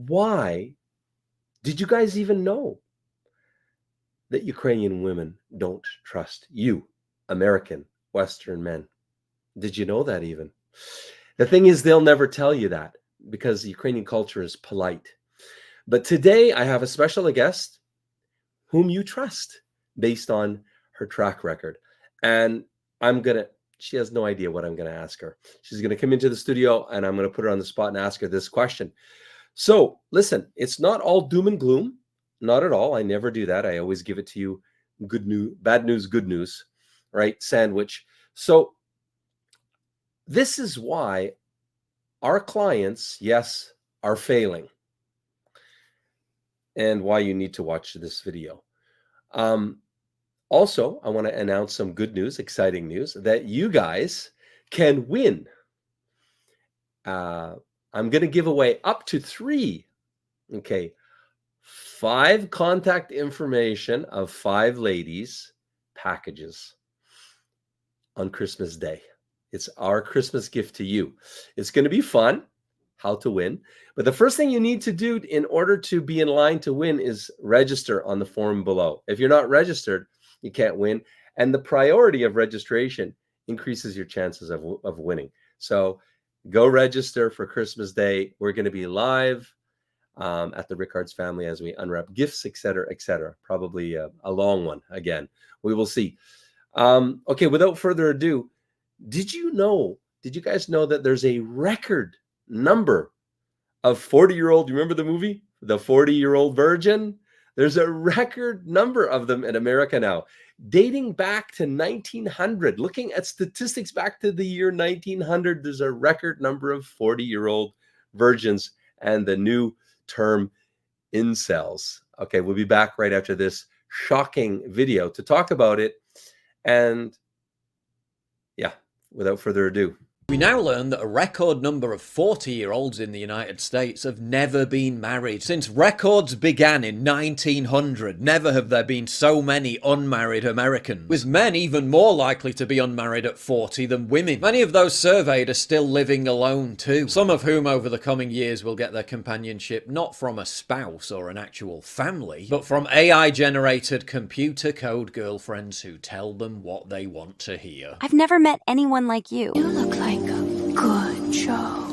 Why did you guys even know that Ukrainian women don't trust you, American Western men? Did you know that even? The thing is, they'll never tell you that because Ukrainian culture is polite. But today I have a special guest whom you trust based on her track record. And she has no idea what I'm going to ask her. She's going to come into the studio and I'm going to put her on the spot and ask her this question. So listen, it's not all doom and gloom. Not at all. I never do that. I always give it to you good news, bad news, good news, right? Sandwich. So this is why our clients, yes, are failing, and why you need to watch this video. Also, I want to announce some good news, exciting news, that you guys can win. I'm going to give away up to 5 contact information of 5 ladies packages on Christmas Day. It's our Christmas gift to you. It's going to be fun, how to win. But the first thing you need to do in order to be in line to win is register on the form below. If you're not registered, you can't win. And the priority of registration increases your chances of winning. So go register for Christmas Day. We're going to be live at the Rickards family as we unwrap gifts, etc., etc. Probably a long one again. We will see. Okay, without further ado, did you guys know that there's a record number of 40-year-old, you remember the movie, The 40-Year-Old Virgin? There's a record number of them in America now, dating back to 1900. Looking at statistics back to the year 1900, there's a record number of 40-year-old virgins and the new term incels. Okay, we'll be back right after this shocking video to talk about it. And yeah, without further ado. We now learn that a record number of 40-year-olds in the United States have never been married. Since records began in 1900, never have there been so many unmarried Americans, with men even more likely to be unmarried at 40 than women. Many of those surveyed are still living alone too, some of whom over the coming years will get their companionship not from a spouse or an actual family, but from AI-generated computer code girlfriends who tell them what they want to hear. I've never met anyone like you. You look like a good show.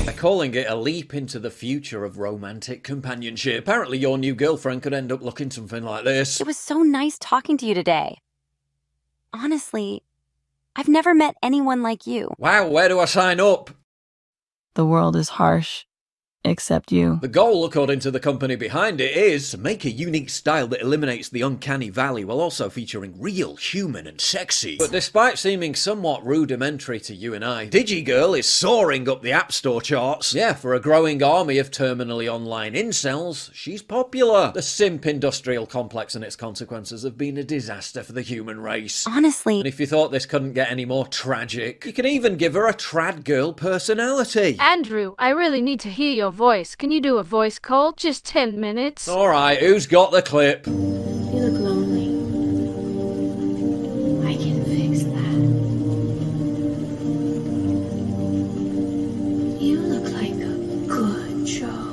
They're calling it a leap into the future of romantic companionship. Apparently your new girlfriend could end up looking something like this. It was so nice talking to you today. Honestly, I've never met anyone like you. Wow, where do I sign up? The world is harsh. Except you. The goal, according to the company behind it, is to make a unique style that eliminates the uncanny valley while also featuring real, human and sexy. But despite seeming somewhat rudimentary to you and I, DigiGirl is soaring up the App Store charts. Yeah, for a growing army of terminally online incels, she's popular. The simp industrial complex and its consequences have been a disaster for the human race. Honestly. And if you thought this couldn't get any more tragic, you can even give her a trad girl personality. Andrew, I really need to hear your voice. Can you do a voice call? Just 10 minutes. Alright, who's got the clip? You look lonely. I can fix that. You look like a good show.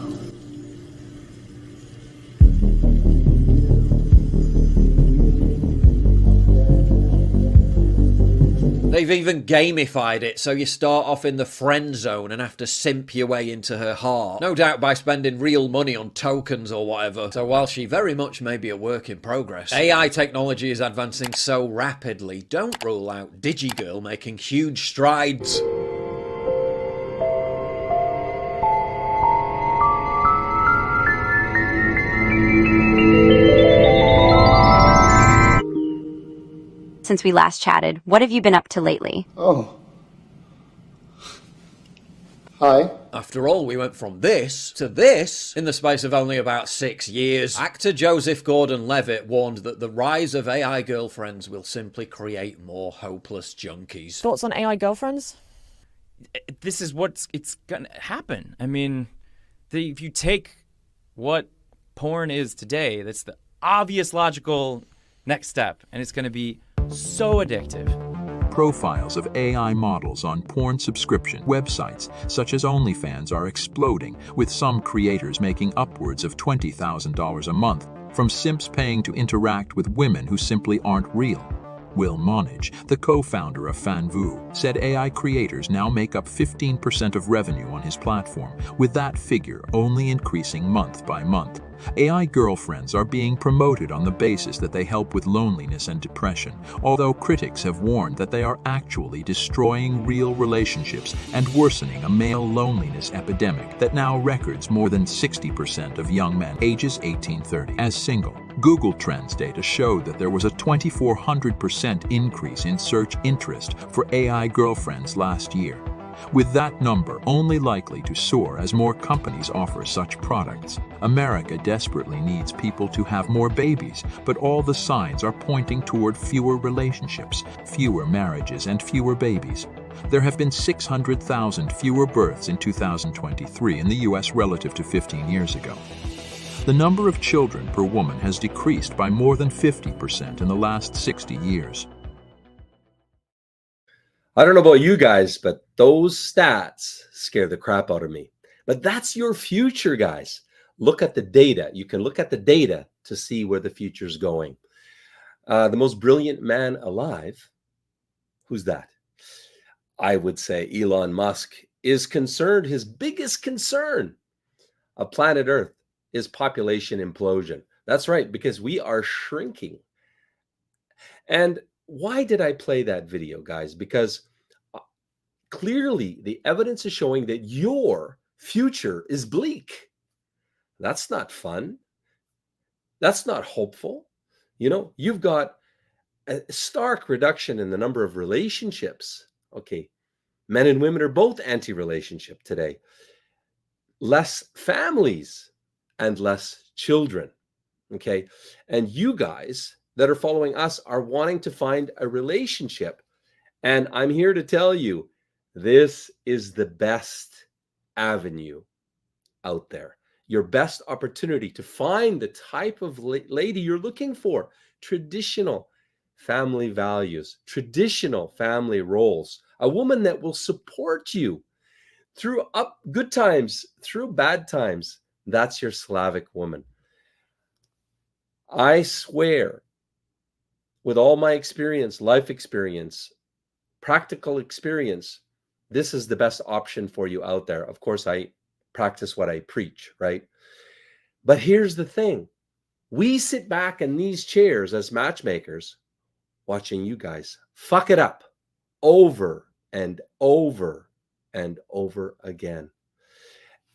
They've even gamified it, so you start off in the friend zone and have to simp your way into her heart. No doubt by spending real money on tokens or whatever. So while she very much may be a work in progress, AI technology is advancing so rapidly, don't rule out DigiGirl making huge strides. Since we last chatted, what have you been up to lately? Oh. Hi. After all, we went from this to this in the space of only about 6 years. Actor Joseph Gordon-Levitt warned that the rise of AI girlfriends will simply create more hopeless junkies. Thoughts on AI girlfriends? This is it's gonna happen. I mean, if you take what porn is today, that's the obvious logical next step, and it's gonna be so addictive. profiles of AI models on porn subscription websites such as OnlyFans are exploding, with some creators making upwards of $20,000 a month from simps paying to interact with women who simply aren't real. Will Monage, the co-founder of Fanvu, said AI creators now make up 15% of revenue on his platform, with that figure only increasing month by month. AI girlfriends are being promoted on the basis that they help with loneliness and depression, although critics have warned that they are actually destroying real relationships and worsening a male loneliness epidemic that now records more than 60% of young men ages 18-30 as single. Google Trends data showed that there was a 2,400% increase in search interest for AI girlfriends last year, with that number only likely to soar as more companies offer such products. America desperately needs people to have more babies, but all the signs are pointing toward fewer relationships, fewer marriages, and fewer babies. There have been 600,000 fewer births in 2023 in the U.S. relative to 15 years ago. The number of children per woman has decreased by more than 50% in the last 60 years. I don't know about you guys, but those stats scare the crap out of me. But that's your future, guys. Look at the data. You can look at the data to see where the future's going. The most brilliant man alive, who's that? I would say Elon Musk is concerned. His biggest concern of planet Earth is population implosion. That's right, because we are shrinking. And why did I play that video, guys? Because clearly the evidence is showing that your future is bleak. That's not fun. That's not hopeful. You know, you've got a stark reduction in the number of relationships. Okay, men and women are both anti-relationship today. Less families and less children. Okay, and you guys that are following us are wanting to find a relationship. And I'm here to tell you, this is the best avenue out there. Your best opportunity to find the type of lady you're looking for. Traditional family values, traditional family roles, a woman that will support you through good times, through bad times. That's your Slavic woman. I swear, with all my experience, life experience, practical experience, this is the best option for you out there. Of course, I practice what I preach, right? But here's the thing. We sit back in these chairs as matchmakers watching you guys fuck it up over and over and over again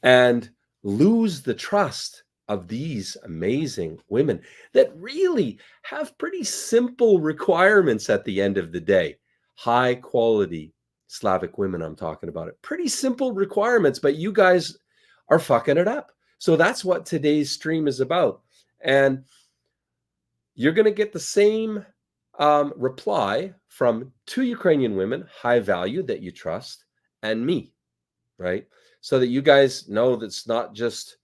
and lose the trust of these amazing women that really have pretty simple requirements at the end of the day. High quality Slavic women, I'm talking about it. Pretty simple requirements, but you guys are fucking it up. So that's what today's stream is about. And you're going to get the same reply from 2 Ukrainian women, high value, that you trust, and me, right? So that you guys know that's not just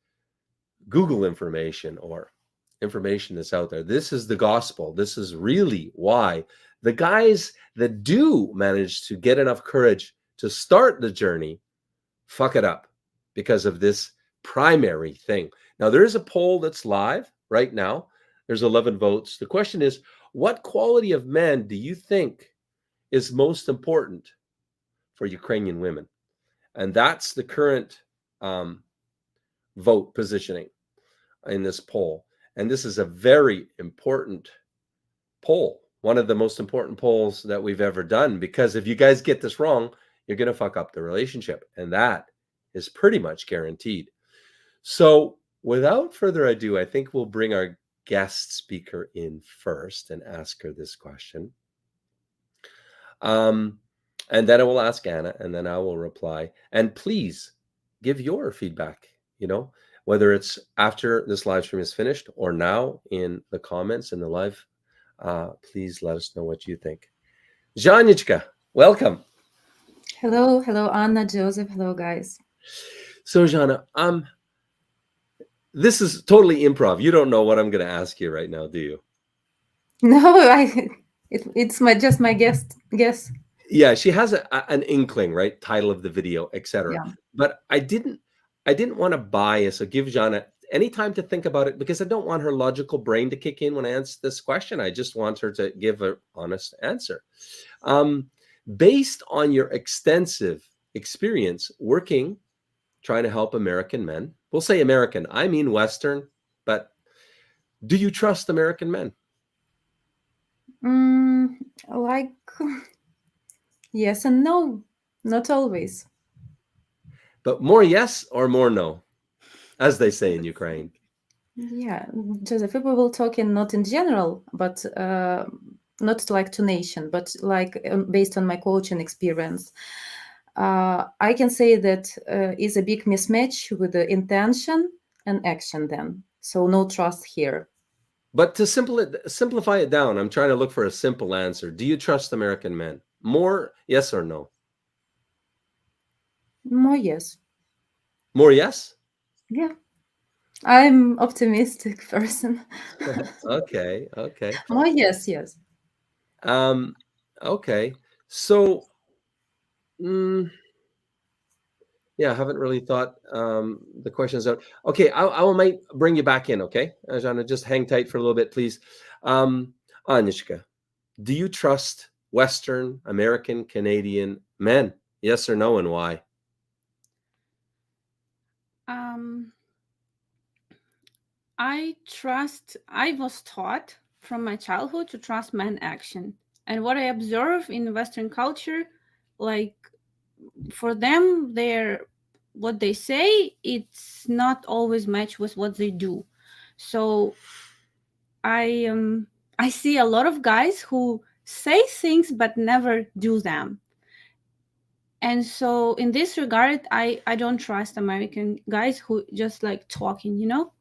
Google information or information that's out there. This is the gospel. This is really why the guys that do manage to get enough courage to start the journey fuck it up because of this primary thing. Now, there is a poll that's live right now. There's 11 votes. The question is, what quality of men do you think is most important for Ukrainian women? And that's the current vote positioning in this poll. And this is a very important poll, one of the most important polls that we've ever done, because if you guys get this wrong, you're going to fuck up the relationship. And that is pretty much guaranteed. So without further ado, I think we'll bring our guest speaker in first and ask her this question. And then I will ask Anna, and then I will reply. And please give your feedback, you know, whether it's after this live stream is finished or now in the comments in the live. Please let us know what you think. Zhanyachka, welcome. Hello, Anna, Joseph. Hello, guys. So, Zhana, this is totally improv. You don't know what I'm going to ask you right now, do you? No, it's just my guess. Yeah, she has an inkling, right? Title of the video, etc. Yeah. But I didn't want to bias or give Jana any time to think about it, because I don't want her logical brain to kick in when I answer this question. I just want her to give an honest answer. Based on your extensive experience working, trying to help American men, we'll say American, I mean Western, but do you trust American men? Like, yes and no, not always. But more yes or more no, as they say in Ukraine. Yeah, Joseph, we will talk in not in general, but not like to nation, but like based on my coaching experience. I can say that is a big mismatch with the intention and action then. So no trust here. But to simplify it down, I'm trying to look for a simple answer. Do you trust American men? More yes or no? More yes. More yes? Yeah. I'm optimistic person. Okay. More yes. Okay. So, yeah, I haven't really thought the questions out. Okay, I might bring you back in, okay? Jana, just hang tight for a little bit, please. Anishka, do you trust Western, American, Canadian men? Yes or no, and why? I was taught from my childhood to trust man action. And what I observe in Western culture, like for them, what they say, it's not always match with what they do. So I see a lot of guys who say things but never do them. And so in this regard, I don't trust American guys who just like talking, you know.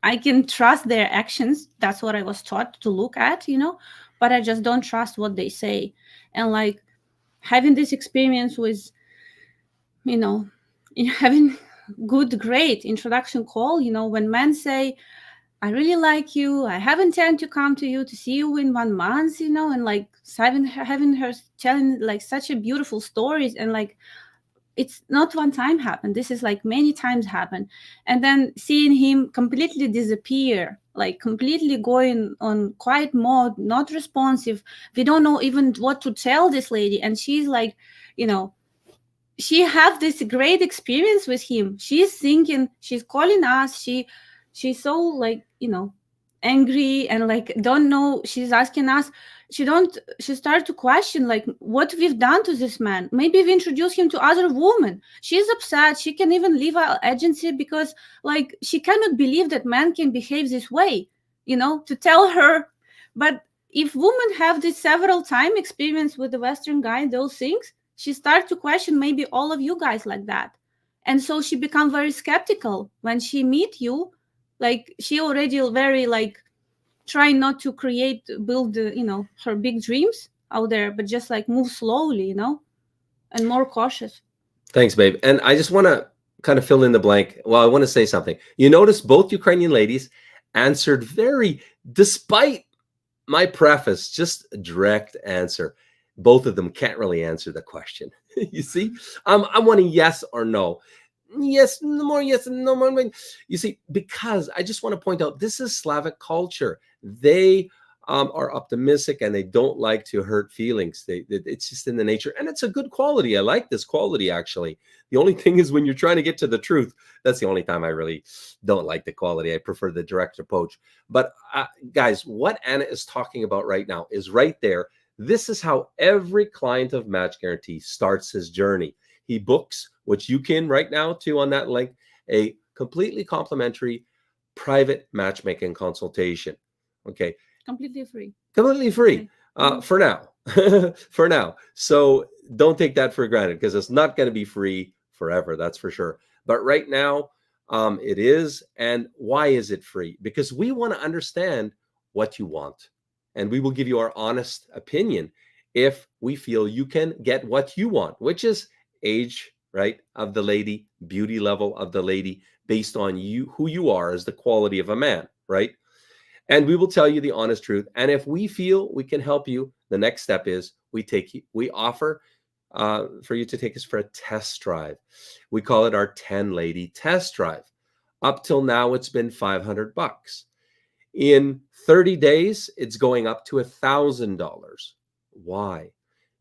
I can trust their actions. That's what I was taught to look at, you know, but I just don't trust what they say. And like having this experience with, you know, having great introduction call, you know, when men say, I really like you, I have intent to come to you to see you in 1 month, you know, and like having her telling like such a beautiful stories, and like it's not one time happen, this is like many times happen, and then seeing him completely disappear, like completely going on quiet mode, not responsive. We don't know even what to tell this lady, and she's like, you know, she have this great experience with him, she's thinking, she's calling us, she's so like, you know, angry and like don't know, she's asking us, she started to question like what we've done to this man, maybe we introduced him to other women, she's upset, she can even leave our agency because like she cannot believe that man can behave this way, you know, to tell her. But if women have this several time experience with the Western guy, those things, she started to question maybe all of you guys like that. And so she become very skeptical when she meet you, like she already very like trying not to build you know, her big dreams out there, but just like move slowly, you know, and more cautious. Thanks, babe. And I just want to kind of fill in the blank. Well, I want to say something. You notice both Ukrainian ladies answered despite my preface, just a direct answer. Both of them can't really answer the question. You see, I'm wanting yes or no. Yes, no more yes, no more. You see, because I just want to point out, this is Slavic culture. They are optimistic and they don't like to hurt feelings. It's just in the nature, and it's a good quality. I like this quality, actually. The only thing is when you're trying to get to the truth, that's the only time I really don't like the quality. I prefer the direct approach. But guys, what Anna is talking about right now is right there. This is how every client of Match Guarantee starts his journey. He books, which you can right now too on that link, a completely complimentary private matchmaking consultation. Okay. Completely free. Completely free. For now. For now. So don't take that for granted, because it's not going to be free forever. That's for sure. But right now, it is. And why is it free? Because we want to understand what you want. And we will give you our honest opinion if we feel you can get what you want, which is age, right, of the lady, beauty level of the lady, based on you, who you are as the quality of a man, right? And we will tell you the honest truth. And if we feel we can help you, the next step is we offer for you to take us for a test drive. We call it our 10 lady test drive. Up till now, it's been $500. In 30 days, it's going up to $1,000. Why?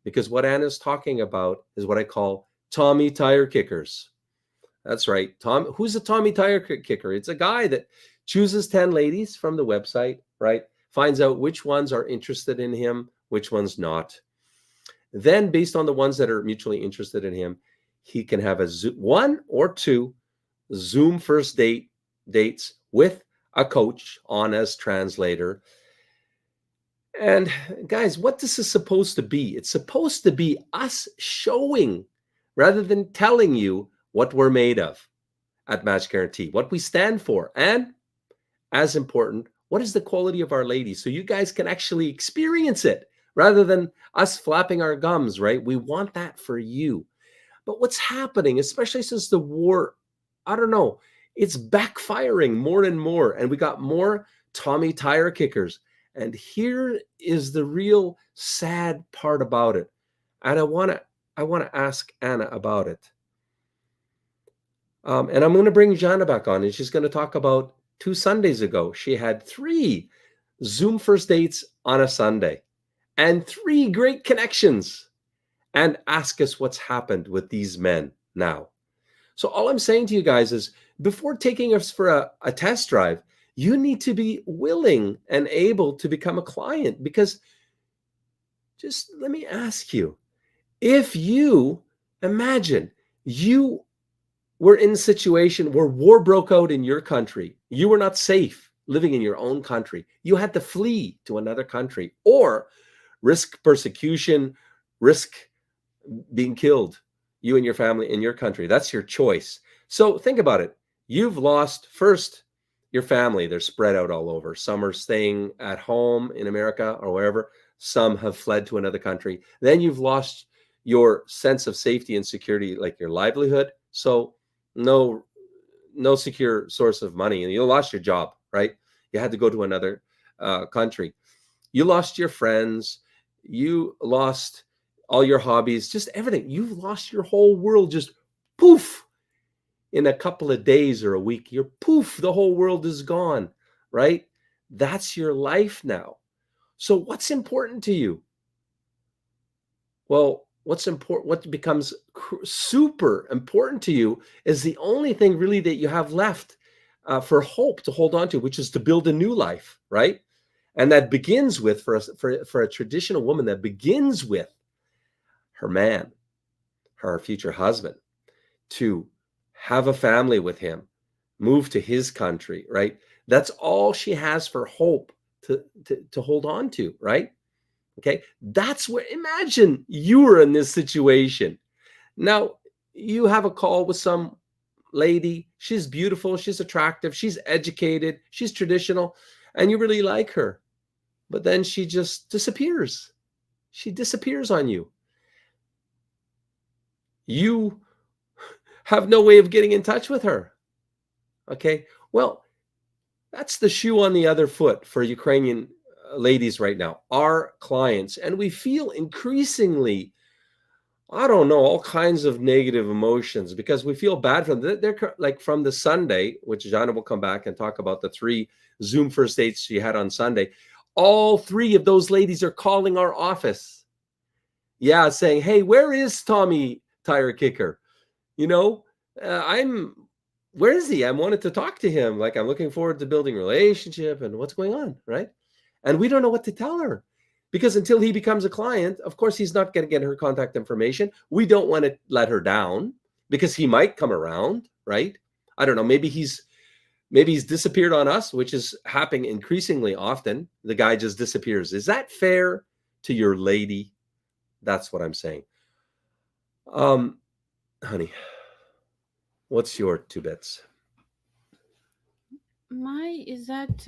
Because what Anna's talking about is what I call Tommy tire kickers. That's right. Who's a Tommy tire kicker? It's a guy that chooses 10 ladies from the website, right? Finds out which ones are interested in him, which ones not. Then, based on the ones that are mutually interested in him, he can have one or two Zoom first dates with a coach on as translator. And guys, what this is supposed to be? It's supposed to be us showing rather than telling you what we're made of at Match Guarantee, what we stand for, and as important, what is the quality of our ladies, so you guys can actually experience it rather than us flapping our gums, right? We want that for you. But what's happening, especially since the war, I don't know, it's backfiring more and more, and we got more Tommy tire kickers. And here is the real sad part about it. And I want to ask Anna about it. And I'm going to bring Jana back on, and she's going to talk about 2 Sundays ago. She had 3 Zoom first dates on a Sunday and 3 great connections, and ask us what's happened with these men now. So all I'm saying to you guys is, before taking us for a test drive, you need to be willing and able to become a client. Because just let me ask you, if you imagine you were in a situation where war broke out in your country, you were not safe living in your own country, you had to flee to another country or risk persecution, risk being killed, you and your family in your country. That's your choice. So think about it. You've lost first your family. They're spread out all over. Some are staying at home in America or wherever. Some have fled to another country. Then you've lost your sense of safety and security, like your livelihood. So no secure source of money, and you lost your job, right? You had to go to another country. You lost your friends. You lost all your hobbies, just everything. You've lost your whole world, just poof. In a couple of days or a week, you're poof, the whole world is gone, right? That's your life now. So what's important to you? Well, what becomes super important to you is the only thing really that you have left for hope to hold on to, which is to build a new life, right? And that begins with, for a traditional woman, that begins with her man, her future husband, to have a family with him, move to his country, right? That's all she has for hope to hold on to, right? Okay, that's where, imagine you were in this situation. Now, you have a call with some lady. She's beautiful, she's attractive, she's educated, she's traditional, and you really like her. But then she just disappears. She disappears on you. You have no way of getting in touch with her. Okay, well, that's the shoe on the other foot for Ukrainian ladies right now, our clients. And we feel increasingly, I don't know, all kinds of negative emotions because we feel bad for them. They're like, from the Sunday, which Jana will come back and talk about the 3 Zoom first dates she had on Sunday. All 3 of those ladies are calling our office. Yeah, saying, hey, where is Tommy Tire Kicker? You know, where is he? I wanted to talk to him. Like, I'm looking forward to building a relationship, and what's going on, right? And we don't know what to tell her, because until he becomes a client, of course, he's not going to get her contact information. We don't want to let her down because he might come around, right? I don't know. Maybe he's disappeared on us, which is happening increasingly often. The guy just disappears. Is that fair to your lady? That's what I'm saying. Honey, what's your 2 bits? My is that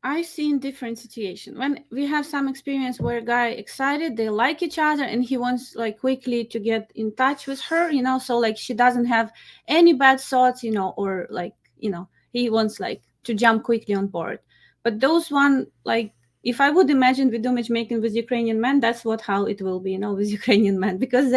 I see in different situations when we have some experience where a guy excited, they like each other, and he wants like quickly to get in touch with her, you know, so like she doesn't have any bad thoughts, you know, or like, you know, he wants like to jump quickly on board. But those one, like, if I would imagine we do matchmaking with Ukrainian men, that's how it will be, you know, with Ukrainian men, because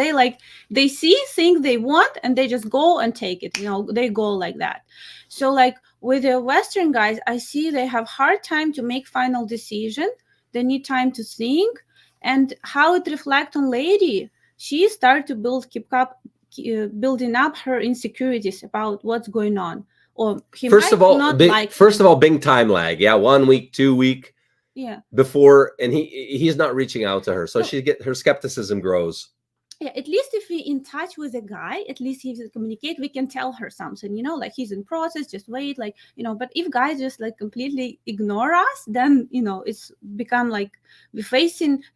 they see things they want and they just go and take it, you know, they go like that. So like with the Western guys, I see they have hard time to make final decision. They need time to think, and how it reflect on lady. She start to building up her insecurities about what's going on, or he First might of all, not big, like first him. of all, big time lag. Yeah, 1 week, 2 week Yeah. before, and he's not reaching out to her, so her skepticism grows. Yeah, at least if we in touch with a guy, at least if we communicate, we can tell her something, you know, like he's in process, just wait, like, you know. But if guys just like completely ignore us, then, you know, it's become like we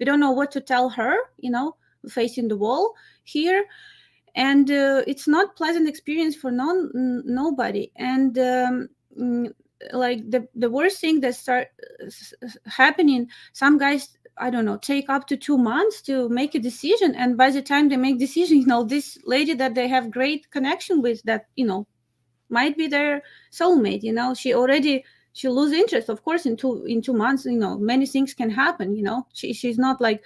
don't know what to tell her, you know, we're facing the wall here. And it's not pleasant experience for nobody. And like the worst thing that start happening, some guys, I don't know, take up to 2 months to make a decision, and by the time they make decision, you know, this lady that they have great connection with, that, you know, might be their soulmate, you know, she lose interest, of course, in 2 months, you know, many things can happen, you know. She's not like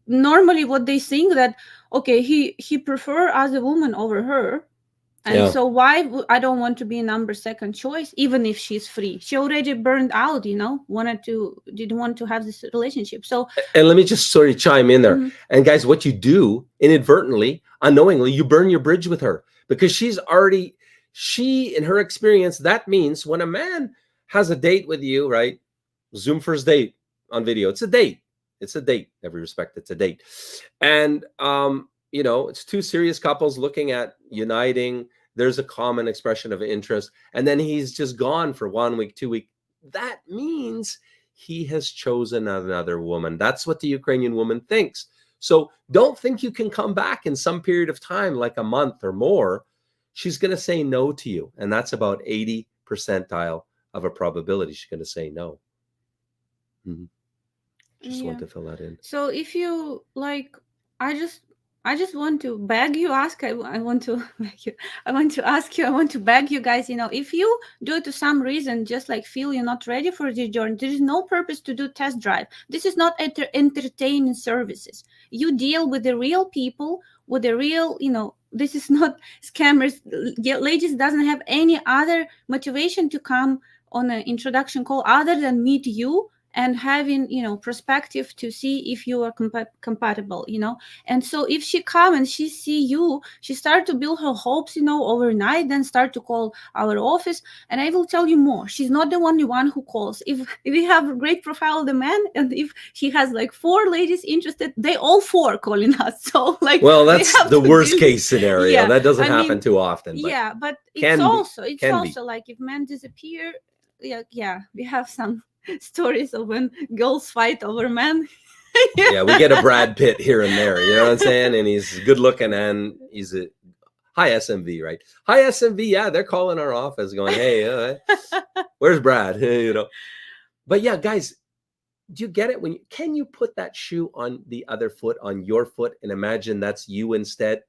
normally what they think that, okay, he prefer other woman over her, and so why I don't want to be number second choice, even if she's free. She already burned out, you know, didn't want to have this relationship. So, and let me just sort of chime in there. And guys, what you do inadvertently, unknowingly, you burn your bridge with her, because she in her experience, that means when a man has a date with you, right? Zoom first date on video, it's a date. It's a date. Every respect, it's a date. And you know, it's two serious couples looking at uniting. There's a common expression of interest, and then he's just gone for 1 week, 2 weeks. That means he has chosen another woman. That's what the Ukrainian woman thinks. So don't think you can come back in some period of time, like a month or more. She's going to say no to you, and that's about 80 percentile of a probability she's going to say no. Just want to fill that in. So if you like, I just want to beg you, I want to beg you guys, you know, if you do it to some reason, just like feel you're not ready for this journey, there is no purpose to do test drive. This is not entertaining services. You deal with the real people, with the real, you know, this is not scammers. Ladies doesn't have any other motivation to come on an introduction call other than meet you and having, you know, perspective to see if you are compatible, you know. And so if she come and she see you, she start to build her hopes, you know, overnight, then start to call our office. And I will tell you more, she's not the only one who calls. If we have a great profile of the man, and if he has like 4 ladies interested, they all 4 calling us. So like, well, that's the worst case scenario. Yeah, that doesn't happen too often. But yeah, but it's also like if men disappear, yeah, we have some stories of when girls fight over men. Yeah, we get a Brad Pitt here and there, you know what I'm saying? And he's good looking and he's a high SMV, right? High SMV, yeah, they're calling our office going, hey, where's Brad? You know. But yeah, guys, do you get it? Can you put that shoe on the other foot, on your foot, and imagine that's you instead?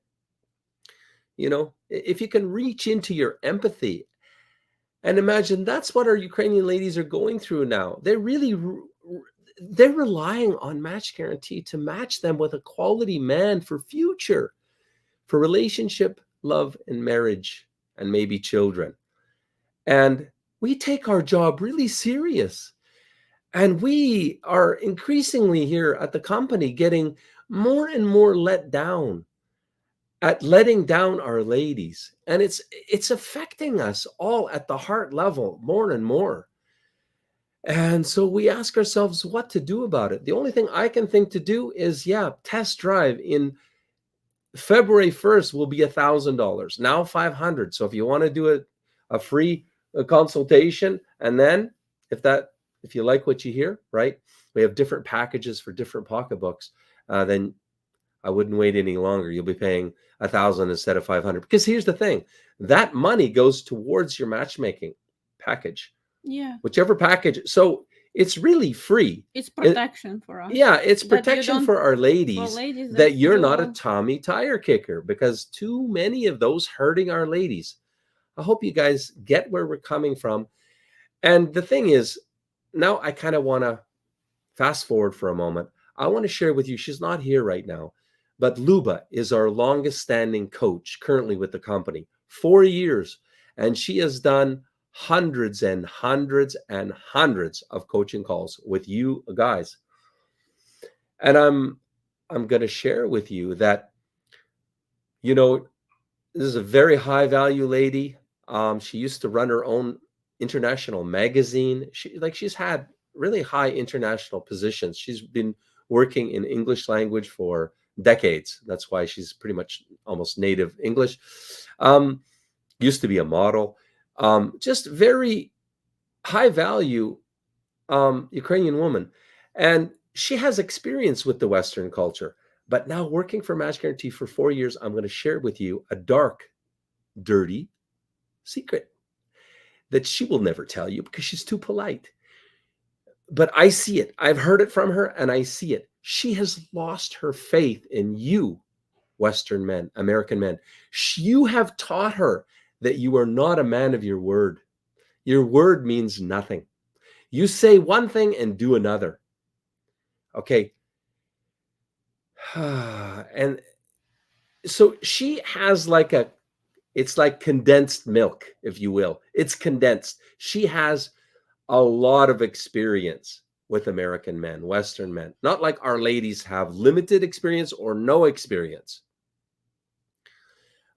You know, if you can reach into your empathy and imagine that's what our Ukrainian ladies are going through now. They're relying on Match Guarantee to match them with a quality man for future, for relationship, love, and marriage, and maybe children. And we take our job really serious. And we are increasingly here at the company getting more and more let down at letting down our ladies. And it's affecting us all at the heart level more and more. And so we ask ourselves what to do about it. The only thing I can think to do is, test drive in February 1st will be $1,000, now $500. So if you want to do a free consultation, and then if you like what you hear, right, we have different packages for different pocketbooks, then I wouldn't wait any longer. You'll be paying $1,000 instead of $500. Because here's the thing, that money goes towards your matchmaking package. Yeah. Whichever package. So it's really free. It's protection for us. Yeah, it's protection for our ladies, that you're not a Tommy tire kicker, because too many of those hurting our ladies. I hope you guys get where we're coming from. And the thing is, now I kind of want to fast forward for a moment. I want to share with you, she's not here right now, but Luba is our longest standing coach currently with the company, 4 years. And she has done hundreds and hundreds and hundreds of coaching calls with you guys. And I'm going to share with you that, you know, this is a very high value lady. She used to run her own international magazine. She's had really high international positions. She's been working in English language for decades. That's why she's pretty much almost native English. Used to be a model. Just very high value Ukrainian woman. And she has experience with the Western culture. But now working for Match Guarantee for 4 years, I'm going to share with you a dark, dirty secret that she will never tell you because she's too polite. But I see it. I've heard it from her and I see it. She has lost her faith in you, Western men, American men. You have taught her that you are not a man of your word. Your word means nothing. You say one thing and do another. Okay. And so she has it's like condensed milk, if you will. It's condensed. She has a lot of experience with American men, Western men, not like our ladies have limited experience or no experience.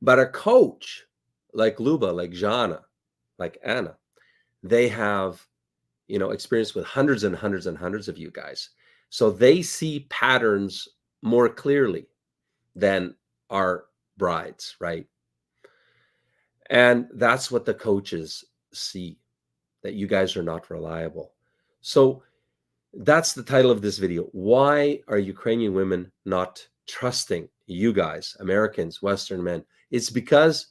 But a coach like Luba, like Jana, like Anna, they have, experience with hundreds and hundreds and hundreds of you guys. So they see patterns more clearly than our brides, right? And that's what the coaches see, that you guys are not reliable. So that's the title of this video. Why are Ukrainian women not trusting you guys, Americans, Western men? It's because,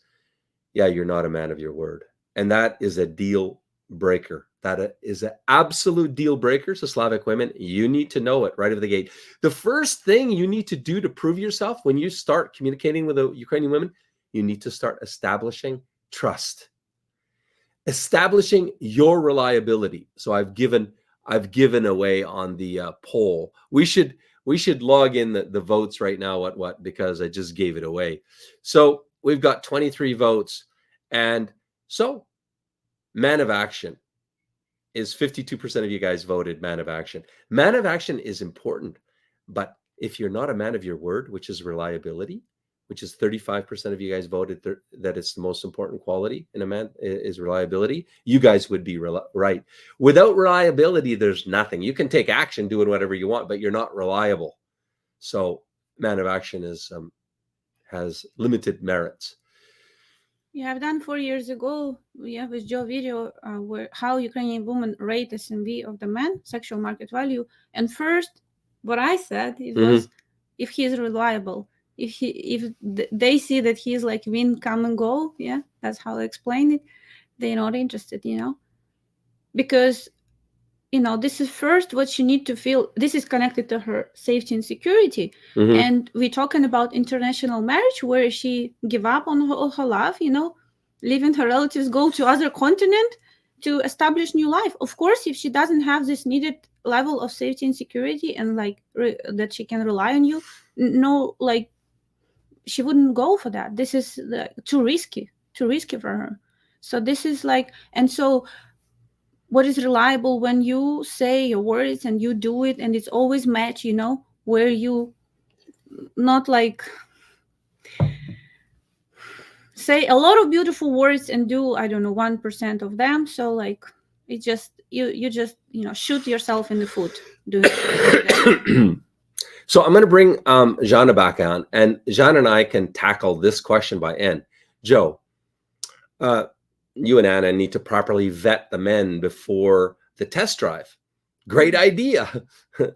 you're not a man of your word. And that is a deal breaker. That is an absolute deal breaker. So Slavic women, you need to know it right out of the gate. The first thing you need to do to prove yourself when you start communicating with the Ukrainian women, you need to start establishing trust, establishing your reliability. So I've given away on the poll. We should log in the votes right now. What? Because I just gave it away. So we've got 23 votes, and so man of action is 52% of you guys voted man of action. Man of action is important, but if you're not a man of your word, which is reliability, which is 35% of you guys voted that it's the most important quality in a man is reliability, you guys would be right. Without reliability, there's nothing. You can take action doing whatever you want, but you're not reliable. So man of action has limited merits. Yeah, I've done 4 years ago. With Joe video where how Ukrainian women rate SMV of the man, sexual market value. And first, what I said was if he is reliable, if they see that he's like win, come and go, that's how I explain it. They're not interested, because this is first what you need to feel. This is connected to her safety and security. And we're talking about international marriage where she give up on all her life, leaving her relatives, go to other continent to establish new life. Of course, if she doesn't have this needed level of safety and security and that she can rely on you, she wouldn't go for that. This is too risky for her. So this is and so what is reliable when you say your words and you do it and it's always match, where you not say a lot of beautiful words and do, 1% of them. So it just, you just, shoot yourself in the foot doing it. So I'm going to bring Jana back on, and Jana and I can tackle this question by end. Joe, you and Anna need to properly vet the men before the test drive. Great idea.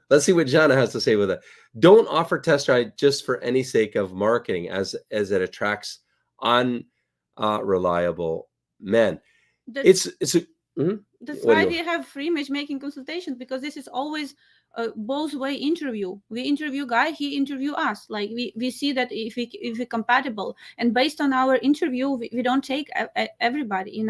Let's see what Jana has to say with it. Don't offer test drive just for any sake of marketing, as it attracts unreliable men. That's why we have free matchmaking consultations, because this is always a both way interview. We interview guy, he interview us. We see that if we're compatible, and based on our interview, we don't take everybody.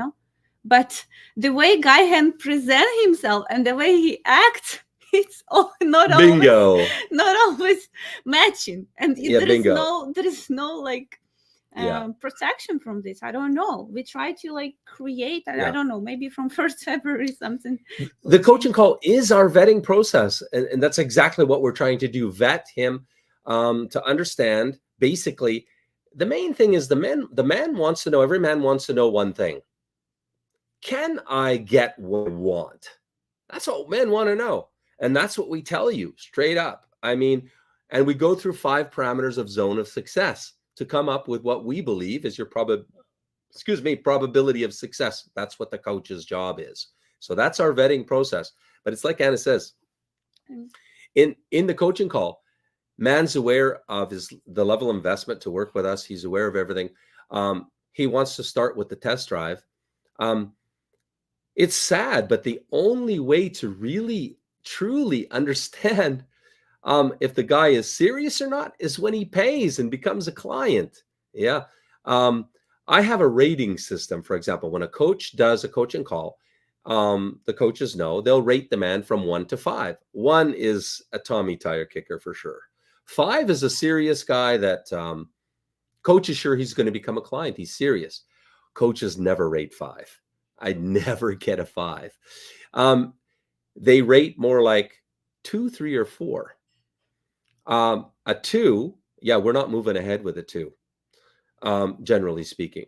but the way guy can present himself and the way he acts, it's not Bingo. always matching, and Yeah, there is bingo. no like Yeah. protection from this. I don't know. We try to like create. I Yeah. don't know. Maybe from 1st February something. The coaching call is our vetting process, and that's exactly what we're trying to do. Vet him to understand. Basically, the main thing is the man wants to know. Every man wants to know one thing: can I get what I want? That's what men want to know, and that's what we tell you straight up. I mean, and we go through 5 parameters of zone of success to come up with what we believe is your probability of success. That's what the coach's job is. So that's our vetting process. But it's like Anna says, in the coaching call, man's aware of the level of investment to work with us. He's aware of everything. He wants to start with the test drive. It's sad, but the only way to really truly understand if the guy is serious or not is when he pays and becomes a client. Yeah. I have a rating system. For example, when a coach does a coaching call, the coaches know they'll rate the man from 1 to 5. 1 is a Tommy tire kicker for sure. 5 is a serious guy that coach is sure he's going to become a client. He's serious. Coaches never rate 5. I never get a 5. They rate more like 2, 3, or 4. A 2, yeah, we're not moving ahead with a 2, generally speaking.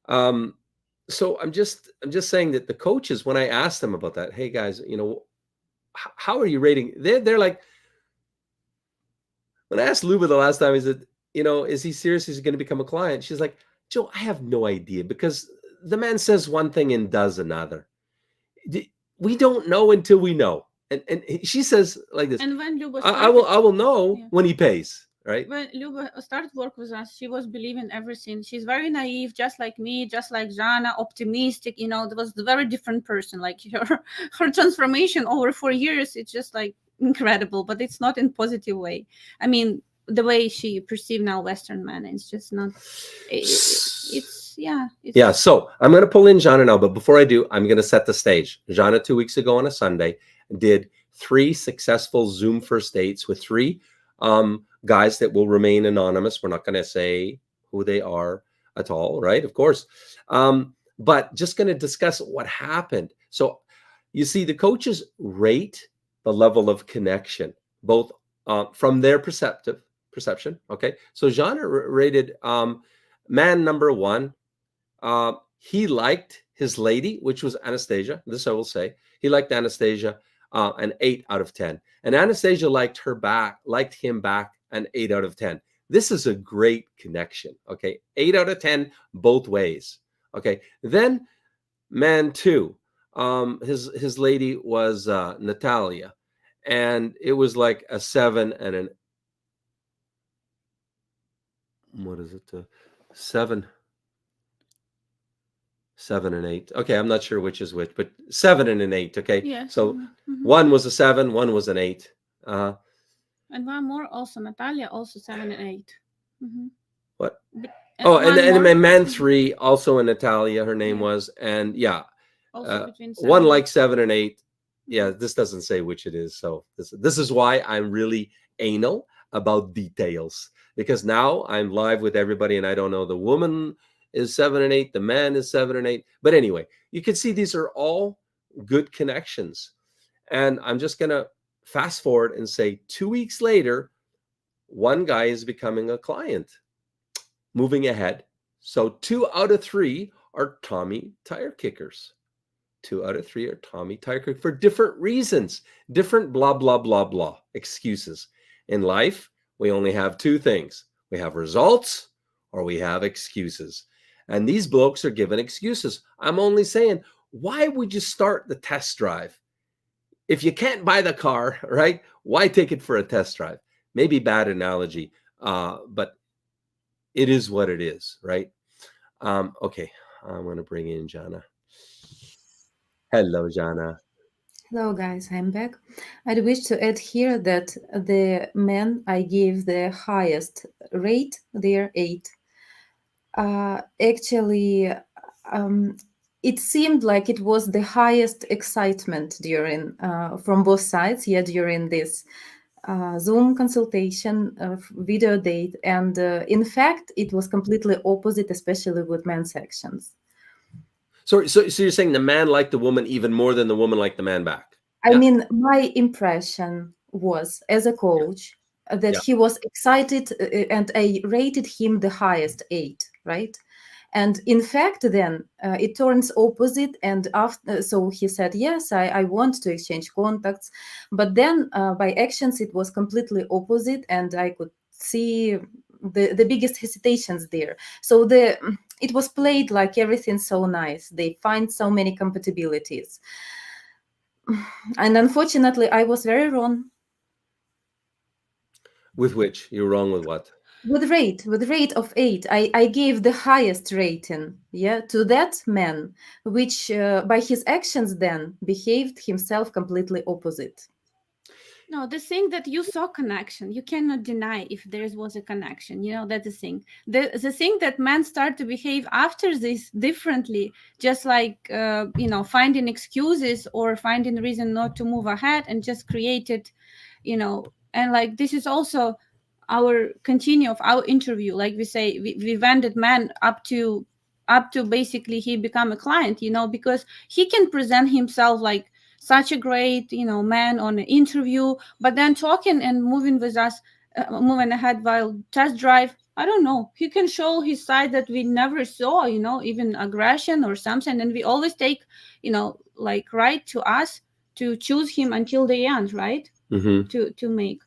So I'm just saying that the coaches, when I ask them about that, hey guys, how are you rating? They're like, when I asked Luba the last time, is it, is he serious? Is he going to become a client? She's like, Joe, I have no idea, because the man says one thing and does another. We don't know until we know. And she says like this, and when Luba I will know when he pays, right? When Luba started work with us, she was believing everything. She's very naive, just like me, just like Jana, optimistic. There was a very different person. Like her transformation over 4 years, it's just like incredible, but it's not in positive way. I mean, the way she perceived now Western men, it's just not. Yeah. So I'm going to pull in Jana now, but before I do, I'm going to set the stage. Jana 2 weeks ago on a Sunday did 3 successful Zoom first dates with 3 guys that will remain anonymous. We're not going to say who they are at all, right? Of course. But just going to discuss what happened. So you see, the coaches rate the level of connection, both from their perception. Okay. So Jana rated man number 1. He liked his lady, which was Anastasia. This I will say. He liked Anastasia, an 8 out of 10. And Anastasia liked him back, an 8 out of 10. This is a great connection. Okay. 8 out of 10, both ways. Okay. Then man 2, his lady was Natalia, and it was like a 7 and an, what is it? 7 and 8. Okay, I'm not sure which is which, but 7 and an 8. Okay, yeah, so 1 was a 7, 1 was an 8. And one more, also Natalia, also 7 and 8. What? And man 3, also in Natalia, her name was, and yeah, one like 7 and 8. Yeah, this doesn't say which it is. So this is why I'm really anal about details, because now I'm live with everybody, and I don't know the woman is 7 and 8, the man is 7 and 8. But anyway, you can see these are all good connections. And I'm just going to fast forward and say 2 weeks later, one guy is becoming a client, moving ahead. So 2 out of 3 are Tommy tire kickers. 2 out of 3 are Tommy tire kickers for different reasons, different blah, blah, blah, blah excuses. In life, we only have 2 things. We have results or we have excuses. And these blokes are given excuses. I'm only saying, why would you start the test drive? If you can't buy the car, right? Why take it for a test drive? Maybe bad analogy, but it is what it is, right? Okay, I'm going to bring in Jana. Hello, Jana. Hello, guys. I'm back. I'd wish to add here that the men I gave the highest rate, they're 8. Actually, it seemed like it was the highest excitement during from both sides, during this Zoom consultation, video date, and in fact, it was completely opposite, especially with men's sections. So you're saying the man liked the woman even more than the woman liked the man back? I mean, my impression was, as a coach, that he was excited, and I rated him the highest 8, right? And in fact, then it turns opposite. And after, so he said, yes, I want to exchange contacts. But then by actions, it was completely opposite. And I could see the biggest hesitations there. So it was played like everything's so nice. They find so many compatibilities. And unfortunately, I was very wrong. With which? You're wrong with what? With rate of 8, I gave the highest rating, to that man, which by his actions then behaved himself completely opposite. No, the thing that you saw connection, you cannot deny if there was a connection. That's the thing. The thing that men start to behave after this differently, just like finding excuses or finding a reason not to move ahead, and just created, and like this is also our continue of our interview. Like we say, we vended man up to basically he become a client, because he can present himself like such a great, man on an interview, but then talking and moving with us, moving ahead while test drive, I don't know, he can show his side that we never saw, even aggression or something. And we always take, like right to us to choose him until the end, right? Mm-hmm. To make.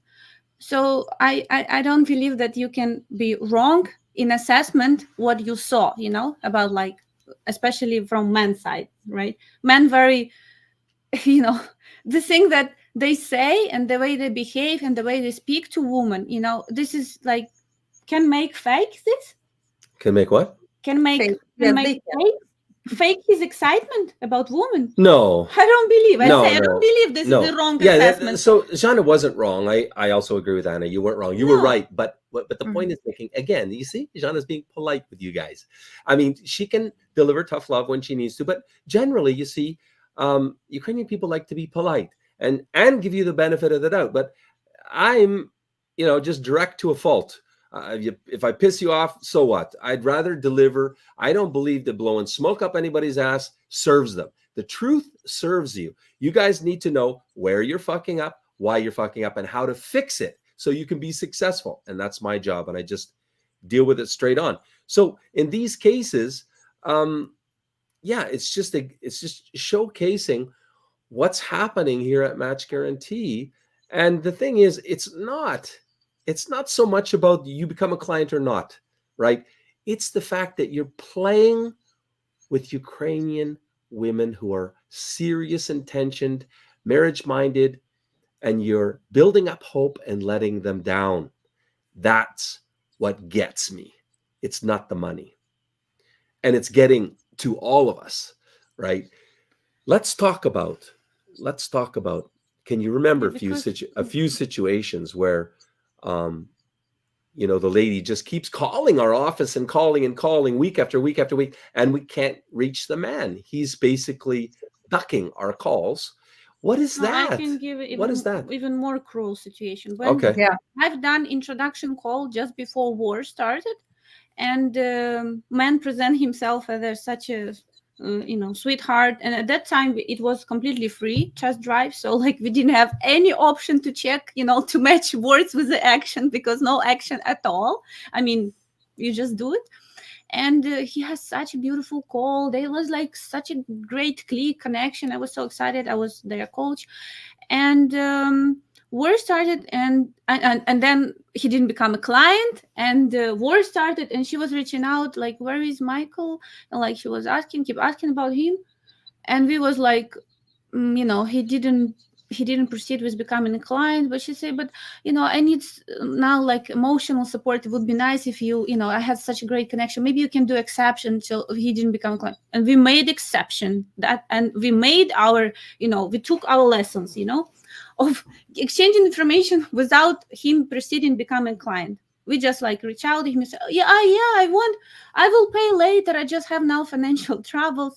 So I don't believe that you can be wrong in assessment what you saw, about like, especially from men's side, right? Men very, the thing that they say and the way they behave and the way they speak to women, this is like, can make fake this? Can make what? Can make fake his excitement about women. No, I don't believe. I don't believe this is the wrong assessment. So Zhanna wasn't wrong. I also agree with Anna. You weren't wrong. You were right. But the point is making, again, you see, Zhanna's being polite with you guys. I mean, she can deliver tough love when she needs to, but generally, you see, Ukrainian people like to be polite and give you the benefit of the doubt. But I'm, just direct to a fault. If I piss you off, so what? I'd rather deliver. I don't believe that blowing smoke up anybody's ass serves them. The truth serves you. You guys need to know where you're fucking up, why you're fucking up, and how to fix it so you can be successful. And that's my job. And I just deal with it straight on. So in these cases, it's just showcasing what's happening here at Match Guarantee. And the thing is, it's not so much about you become a client or not, right? It's the fact that you're playing with Ukrainian women who are serious intentioned, marriage minded, and you're building up hope and letting them down. That's what gets me. It's not the money. And it's getting to all of us, right? Let's talk about, can you remember a few situations where the lady just keeps calling our office and calling week after week after week, and we can't reach the man. He's basically ducking our calls. What is that? I can give What is that? Even more cruel situation. I've done introduction call just before war started, and man present himself as such a sweetheart, and at that time it was completely free test drive, so like we didn't have any option to check, to match words with the action, because no action at all. I mean, you just do it. And he has such a beautiful call. There was like such a great click connection. I was so excited. I was their coach, and war started, and then he didn't become a client, and war started, and she was reaching out like, where is Michael? And like she was keep asking about him, and we was like, he didn't proceed with becoming a client. But she said, but I need now like emotional support. It would be nice if you I had such a great connection, maybe you can do exception till he didn't become a client. And we made exception that, and we made our we took our lessons of exchanging information without him proceeding becoming a client. We just like reach out to him and say, I will pay later, I just have now financial troubles,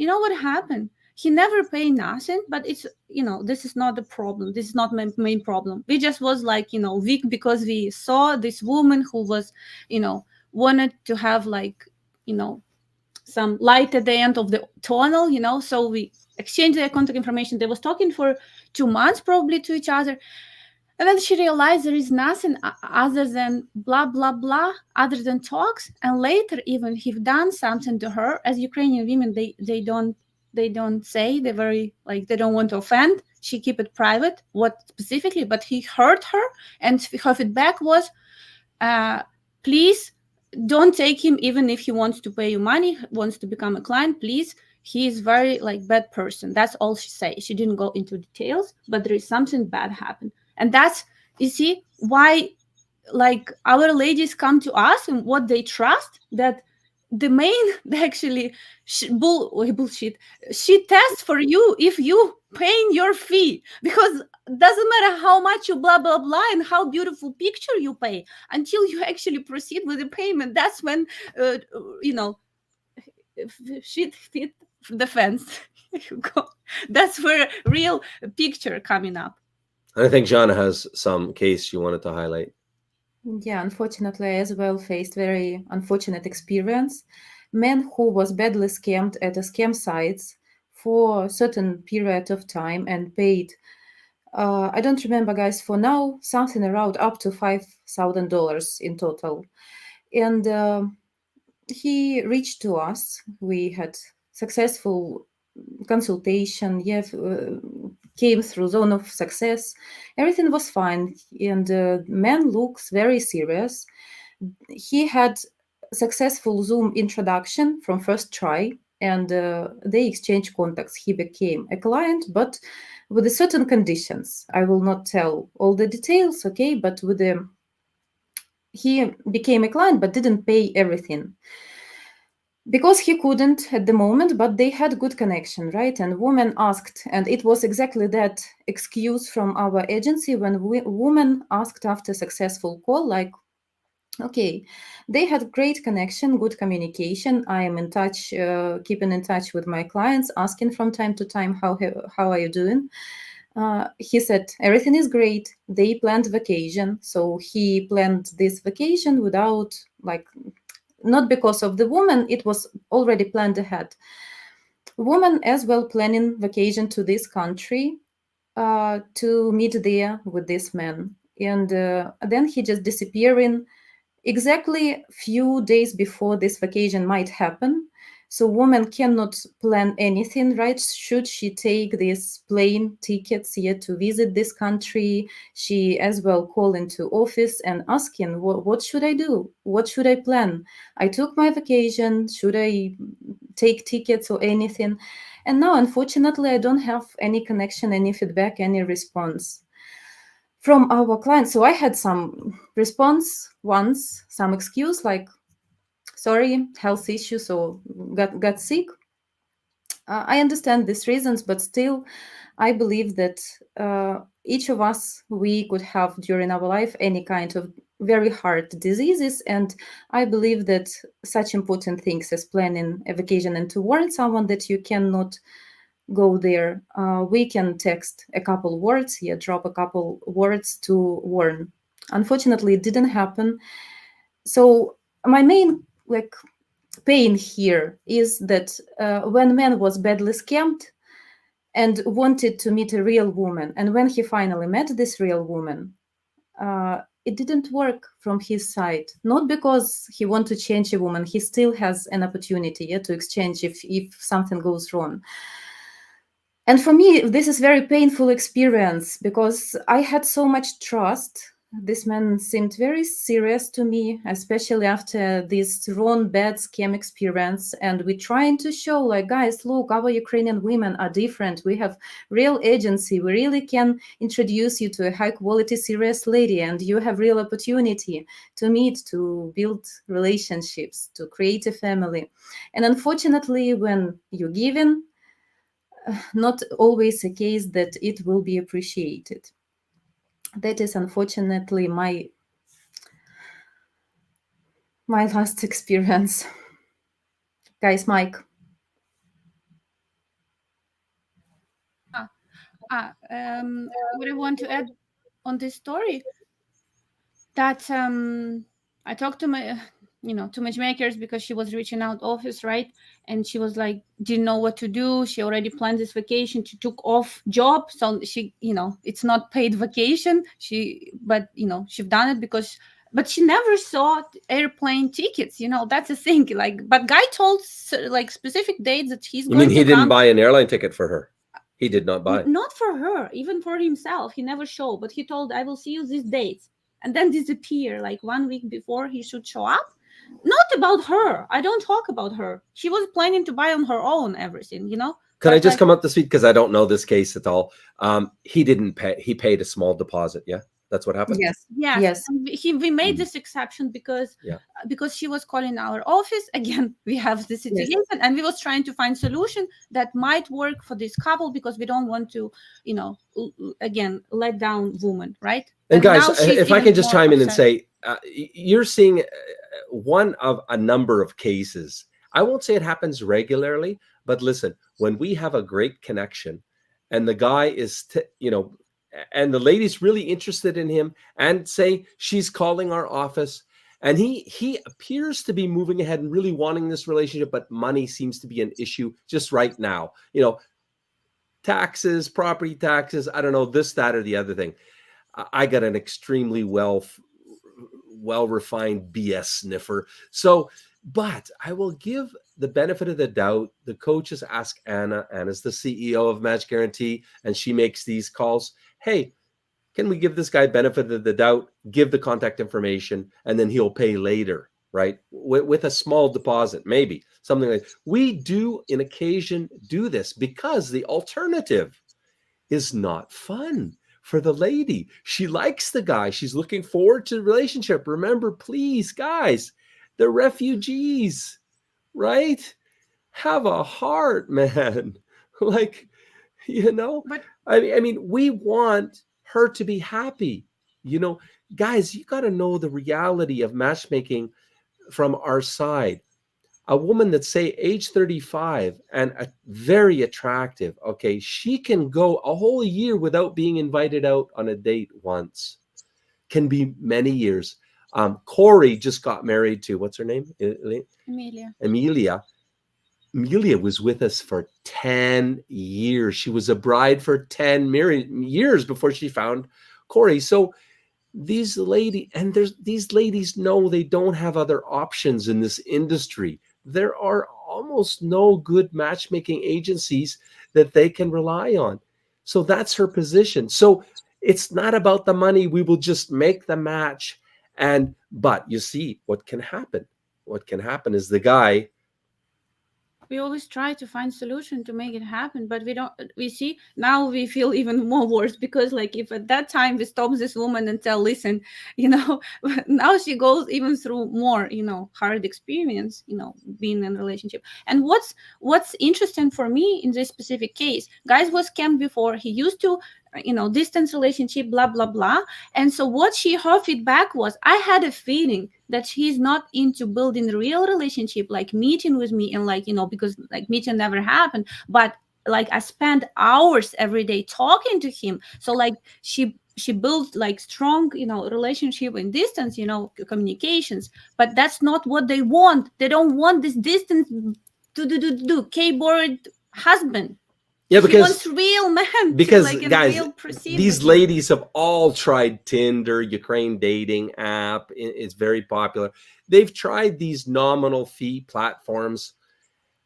You know what happened? He never paid nothing, but it's, this is not the problem. This is not my main problem. We just was like, weak because we saw this woman who was, wanted to have like, some light at the end of the tunnel, so we exchanged their contact information. They was talking for 2 months probably to each other. And then she realized there is nothing other than blah, blah, blah, other than talks. And later, even he done something to her. As Ukrainian women, they don't say. They're very, like, they don't want to offend. She keep it private, what specifically, but he hurt her. And her feedback was, please don't take him, even if he wants to pay you money, wants to become a client, please. He is very, like, bad person. That's all she said. She didn't go into details, but there is something bad happened. And that's, you see, why, like, our ladies come to us and what they trust, that the main, actually, bullshit, she tests for you if you paying your fee, because doesn't matter how much you blah, blah, blah, and how beautiful picture you pay, until you actually proceed with the payment. That's when, shit hit the fence. That's where real picture coming up. I think Jana has some case you wanted to highlight. Yeah, unfortunately, I as well faced very unfortunate experience. Man who was badly scammed at a scam sites for a certain period of time and paid, I don't remember, guys, for now, something around up to $5,000 in total. And he reached to us. We had successful consultation, came through zone of success. Everything was fine, and man looks very serious. He had successful Zoom introduction from first try, and they exchanged contacts. He became a client, but with certain conditions. I will not tell all the details, okay, but he became a client but didn't pay everything because he couldn't at the moment, but they had good connection, right? And woman asked, and it was exactly that excuse from our agency when woman asked after successful call, like, okay, they had great connection, good communication. I am in touch, keeping in touch with my clients, asking from time to time, how are you doing? He said, everything is great. They planned vacation. So he planned this vacation without, like, not because of the woman, it was already planned ahead. Woman as well planning vacation to this country to meet there with this man. And then he just disappearing exactly few days before this vacation might happen. So woman cannot plan anything, right? Should she take these plane tickets here to visit this country? She as well call into office and asking, what should I do? What should I plan? I took my vacation. Should I take tickets or anything? And now, unfortunately, I don't have any connection, any feedback, any response from our clients. So I had some response once, some excuse like, sorry, health issues or got sick. I understand these reasons, but still, I believe that each of us, we could have during our life any kind of very hard diseases. And I believe that such important things as planning a vacation and to warn someone that you cannot go there, we can text a couple words, drop a couple words to warn. Unfortunately, it didn't happen. So my main pain here is that when man was badly scammed and wanted to meet a real woman, and when he finally met this real woman, it didn't work from his side. Not because he wants to change a woman, he still has an opportunity to exchange if something goes wrong. And for me, this is very painful experience because I had so much trust. This man seemed very serious to me, especially after this wrong, bad scam experience. And we're trying to show, like, guys, look, our Ukrainian women are different. We have real agency. We really can introduce you to a high quality, serious lady, and you have real opportunity to meet, to build relationships, to create a family. And unfortunately, when you're given, not always a case that it will be appreciated. That is unfortunately my last experience. Guys, Mike. what I want to add on this story, that I talked to my to matchmakers, because she was reaching out office, right? And she was like, didn't know what to do. She already planned this vacation. She took off job, so she, it's not paid vacation. But she's done it because, but she never saw airplane tickets. That's the thing. Like, but guy told like specific dates that he's You going mean to he didn't come. buy an airline ticket for her? He did not buy. Not for her, even for himself. He never showed, but he told, I will see you these dates, and then disappear like 1 week before he should show up. Not about her. I don't talk about her. She was planning to buy on her own everything, Can I just come up to speed, because I don't know this case at all? He didn't pay. He paid a small deposit. Yeah, that's what happened. Yes. And we made this exception because she was calling our office again. We have this situation, and we was trying to find solution that might work for this couple, because we don't want to, again, let down woman, right? And guys, if I can just chime in and say, you're seeing one of a number of cases. I won't say it happens regularly, but listen, when we have a great connection and the guy is, and the lady's really interested in him, and say she's calling our office, and he appears to be moving ahead and really wanting this relationship, but money seems to be an issue just right now. Taxes, property taxes, I don't know, this, that, or the other thing. I got an extremely well-refined BS sniffer. So, but I will give the benefit of the doubt. The coaches ask Anna. Anna's the CEO of Match Guarantee, and she makes these calls. Hey, can we give this guy benefit of the doubt? Give the contact information, and then he'll pay later, right? With a small deposit, maybe something like that. We do, in occasion, do this because the alternative is not fun for the lady. She likes the guy. She's looking forward to the relationship. Remember, please, guys, the refugees, right? Have a heart, man. Like, but I mean, we want her to be happy. Guys, you got to know the reality of matchmaking from our side. A woman that's, say, age 35 and very attractive, okay, she can go a whole year without being invited out on a date once. Can be many years. Corey just got married to, what's her name? Amelia. Amelia was with us for 10 years. She was a bride for 10 years before she found Corey. So these ladies know they don't have other options in this industry. There are almost no good matchmaking agencies that they can rely on. So that's her position. So it's not about the money. We will just make the match. But you see what can happen. What can happen is the guy, we always try to find solution to make it happen, but we see now we feel even more worse, because like, if at that time we stop this woman and tell, listen, now she goes even through more, hard experience, being in a relationship. And what's interesting for me in this specific case, guys was scammed before. He used to, distance relationship, blah, blah, blah. And so her feedback was, I had a feeling that he's not into building a real relationship, like meeting with me, and like, because like meeting never happened, but like I spent hours every day talking to him. So like she built like strong, relationship in distance, communications, but that's not what they want. They don't want this distance to keyboard husband. Yeah, because he wants real man. Because like, guys, these ladies have all tried Tinder, Ukraine dating app. It's very popular. They've tried these nominal fee platforms.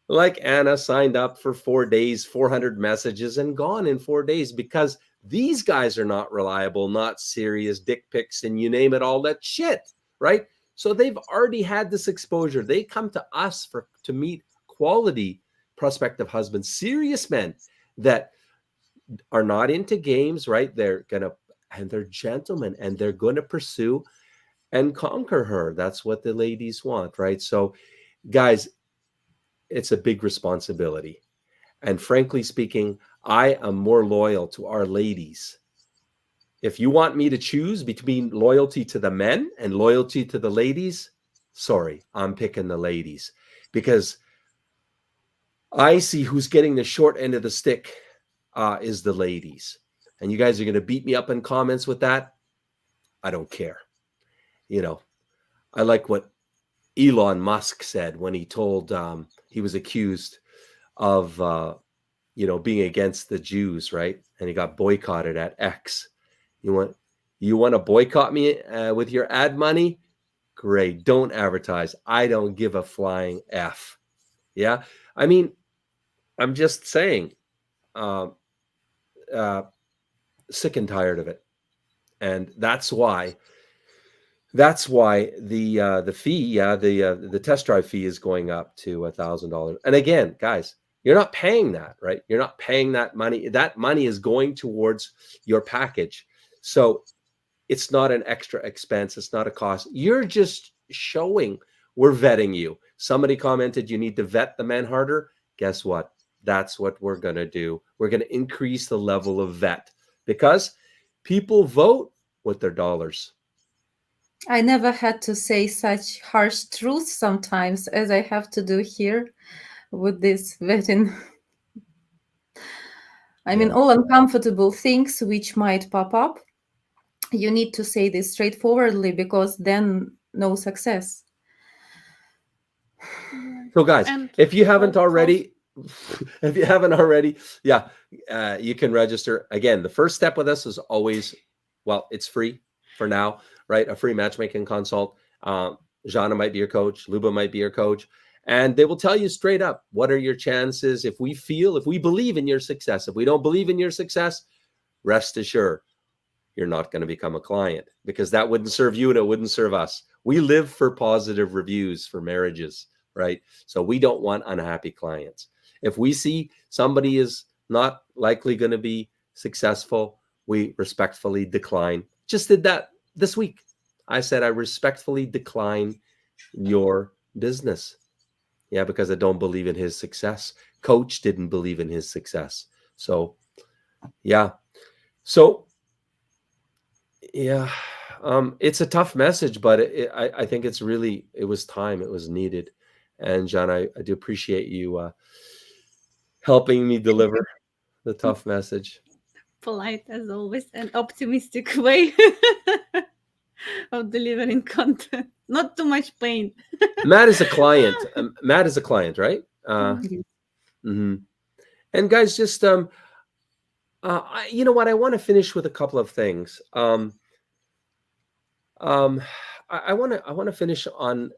Like Anna signed up for 4 days, 400 messages, and gone in 4 days, because these guys are not reliable, not serious, dick pics, and you name it, all that shit, right? So they've already had this exposure. They come to us to meet quality prospective husbands, serious men that are not into games, right? They're gentlemen, and they're going to pursue and conquer her. That's what the ladies want, right? So guys, it's a big responsibility. And frankly speaking, I am more loyal to our ladies. If you want me to choose between loyalty to the men and loyalty to the ladies, sorry, I'm picking the ladies, because I see who's getting the short end of the stick. is the ladies. And you guys are going to beat me up in comments with that. I don't care. You know, I like what Elon Musk said when he told he was accused of being against the Jews, right? And he got boycotted at X. You want to boycott me with your ad money? Great. Don't advertise. I don't give a flying F. Yeah. I mean, I'm just saying, sick and tired of it. And that's why the fee, the test drive fee is going up to $1,000. And again, guys, you're not paying that, right? You're not paying that money. That money is going towards your package. So it's not an extra expense. It's not a cost. You're just showing we're vetting you. Somebody commented you need to vet the men harder. Guess what? That's what we're going to do. We're going to increase the level of vet because people vote with their dollars. I never had to say such harsh truths sometimes as I have to do here with this vetting. I mean, all uncomfortable things which might pop up, you need to say this straightforwardly because then no success. So guys, if you haven't already, you can register. Again, the first step with us is always, well, it's free for now, right? A free matchmaking consult. Jana might be your coach. Luba might be your coach. And they will tell you straight up, what are your chances? If we believe in your success, if we don't believe in your success, rest assured, you're not going to become a client because that wouldn't serve you and it wouldn't serve us. We live for positive reviews for marriages, right? So we don't want unhappy clients. If we see somebody is not likely going to be successful, we respectfully decline. Just did that this week. I said, I respectfully decline your business. Yeah, because I don't believe in his success. Coach didn't believe in his success. So, yeah. So, yeah, it's a tough message, but I think it was time. It was needed. And John, I do appreciate you helping me deliver the tough message. Polite as always, and optimistic way of delivering content. Not too much pain. Matt is a client. Matt is a client, right? Mm-hmm. And guys, just you know what? I want to finish with a couple of things. I want to finish on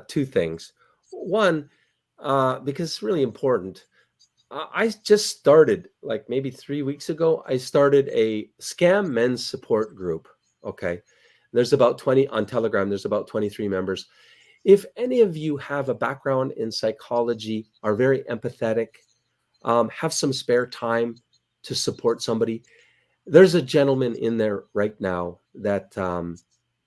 two things. One, because it's really important. I just started, like maybe 3 weeks ago, I started a scam men's support group. Okay. There's about 20 on Telegram. There's about 23 members. If any of you have a background in psychology, are very empathetic, have some spare time to support somebody, there's a gentleman in there right now that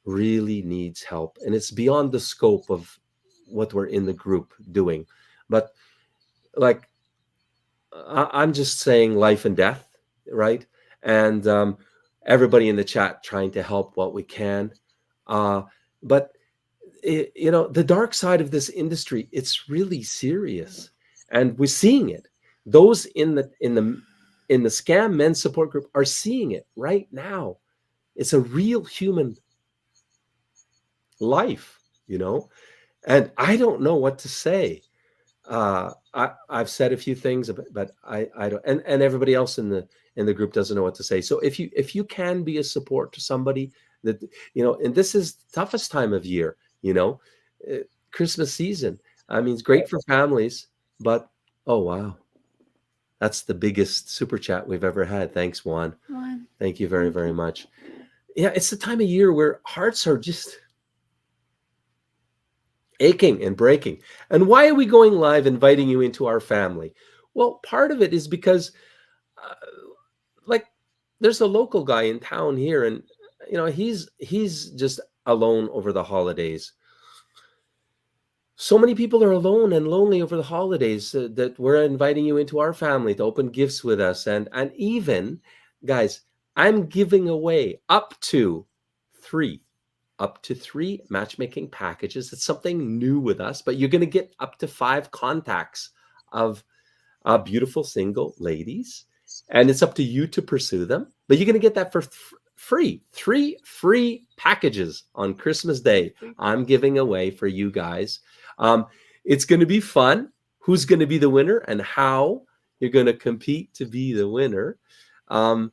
really needs help. And it's beyond the scope of what we're in the group doing. But like, I'm just saying life and death, right? And everybody in the chat trying to help what we can. But the dark side of this industry, it's really serious, and we're seeing it. Those in the scam men's support group are seeing it right now. It's a real human life, and I don't know what to say. I've said a few things, but I don't, and everybody else in the group doesn't know what to say. So if you can be a support to somebody that, and this is the toughest time of year, Christmas season. I mean, it's great for families, but oh, wow. That's the biggest super chat we've ever had. Thanks, Juan. Thank you very, very much. Yeah, it's the time of year where hearts are just aching and breaking. And why are we going live inviting you into our family? Well, part of it is because there's a local guy in town here, and he's just alone over the holidays. So many people are alone and lonely over the holidays that we're inviting you into our family to open gifts with us. And even, guys, I'm giving away up to three matchmaking packages. It's something new with us, but you're going to get up to 5 contacts of beautiful single ladies. and it's up to you to pursue them. But you're going to get that for free. 3 free packages on Christmas Day I'm giving away for you guys. It's going to be fun. Who's going to be the winner and how you're going to compete to be the winner. And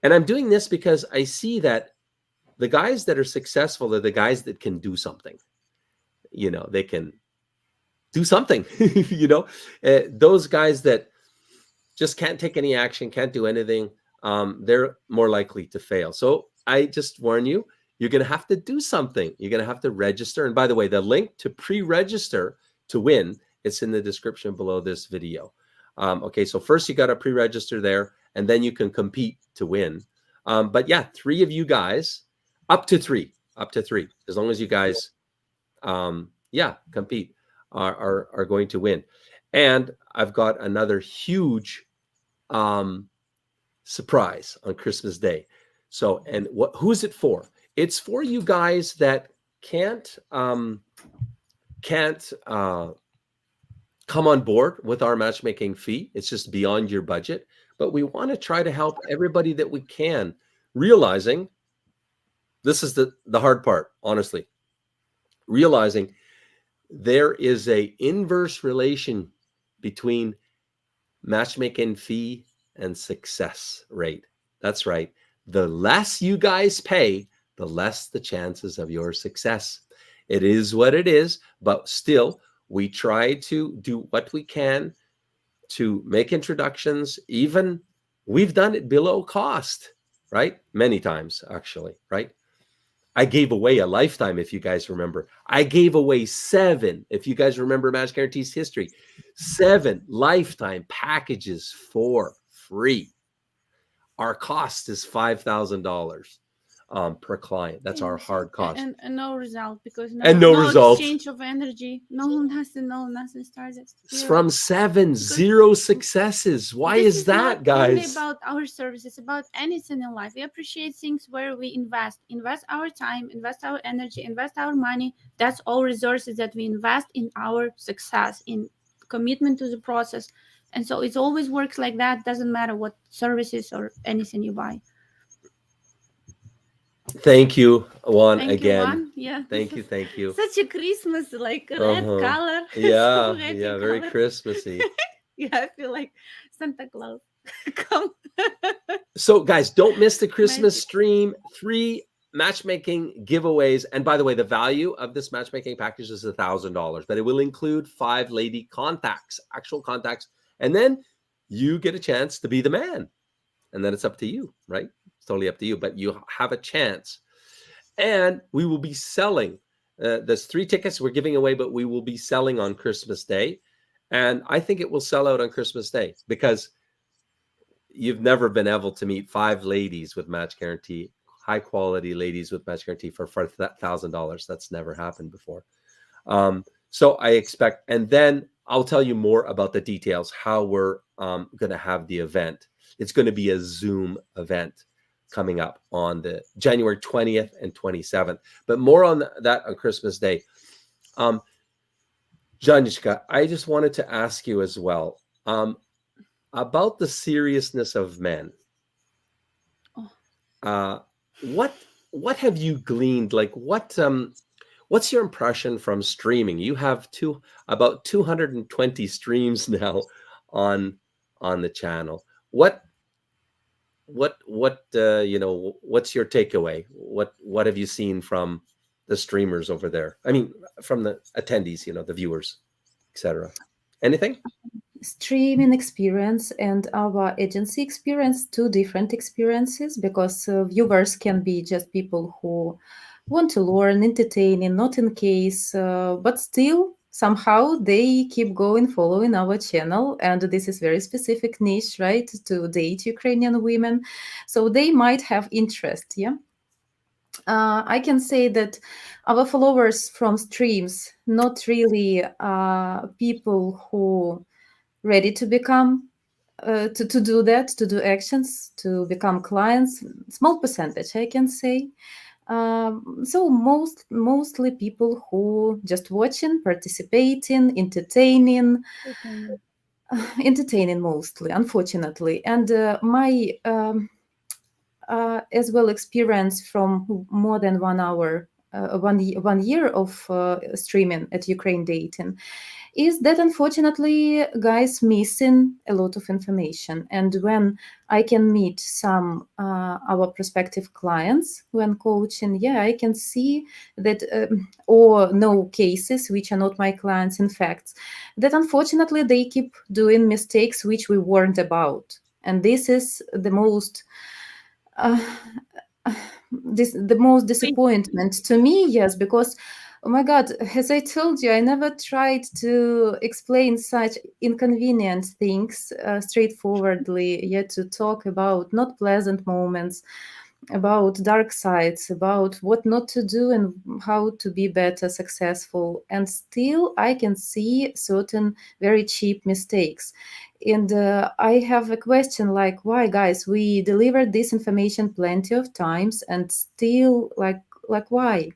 I'm doing this because I see that the guys that are successful are the guys that can do something. You know, they can do something. You know, those guys that just can't take any action, can't do anything, they're more likely to fail. So I just warn you, you're going to have to do something. You're going to have to register. And by the way, the link to pre-register to win, it's in the description below this video. Okay, so first you got to pre-register there, and then you can compete to win. But yeah, 3 of you guys, up to three, as long as you guys, compete, are going to win. And I've got another huge surprise on Christmas Day. So, and who's it for? It's for you guys that can't come on board with our matchmaking fee. It's just beyond your budget. But we want to try to help everybody that we can, realizing this is the hard part, honestly. Realizing there is a inverse relation between matchmaking fee and success rate. That's right. The less you guys pay, the less the chances of your success. It is what it is, but still, we try to do what we can to make introductions. Even we've done it below cost, right? Many times, actually, right? I gave away a lifetime, if you guys remember. I gave away 7, if you guys remember Match Guaranty's history, 7 lifetime packages for free. Our cost is $5,000 per client. That's our hard cost. And no result, because no result. Exchange of energy. No one has to know. Nothing started. From 0 successes. Why is that, guys? It's not only about our service. It's about anything in life. We appreciate things where we invest our time, invest our energy, invest our money. That's all resources that we invest in our success, in commitment to the process. And so it always works like that. Doesn't matter what services or anything you buy. Thank you, Juan, Thank again. You, Juan. Yeah. Thank you. Such a Christmas, like red color. Yeah, So happy very color. Christmassy. Yeah, I feel like Santa Claus. Come. So, guys, don't miss the Christmas stream. 3 matchmaking giveaways. And by the way, the value of this matchmaking package is $1,000, but it will include 5 lady contacts, actual contacts. And then you get a chance to be the man. And then it's up to you, right? It's totally up to you, but you have a chance. And we will be selling. There's 3 tickets we're giving away, but we will be selling on Christmas Day. And I think it will sell out on Christmas Day because you've never been able to meet 5 ladies with Match Guaranty, high quality ladies with Match Guaranty for $1,000. That's never happened before. So I expect, and then I'll tell you more about the details, how we're going to have the event. It's going to be a Zoom event coming up on the January 20th and 27th, but more on that on Christmas Day. Janishka, I just wanted to ask you as well about the seriousness of men. What have you gleaned? Like what's your impression from streaming? You have about 220 streams now on the channel. What's your takeaway? What have you seen from the streamers over there? I mean, from the attendees, the viewers, etc. Anything? Streaming experience and our agency experience, 2 different experiences, because viewers can be just people who want to learn, entertaining, not in case, but still somehow they keep going, following our channel. And this is very specific niche, right, to date Ukrainian women. So they might have interest, yeah. I can say that our followers from streams, not really people who ready to become, to do that, to do actions, to become clients, small percentage, I can say. So mostly people who just watching, participating, entertaining. entertaining mostly, unfortunately. And my as well experience from more than 1 hour, 1 year of streaming at Ukraine dating, is that unfortunately guys missing a lot of information. And when I can meet some our prospective clients when coaching, yeah, I can see that or know cases which are not my clients, in fact, that unfortunately they keep doing mistakes which we warned about. And this is the most the most disappointment to me, yes, because oh my god, as I told you, I never tried to explain such inconvenient things straightforwardly, yet to talk about not pleasant moments, about dark sides, about what not to do and how to be better, successful. And still I can see certain very cheap mistakes. And I have a question, like, why, guys, we delivered this information plenty of times and still, like why?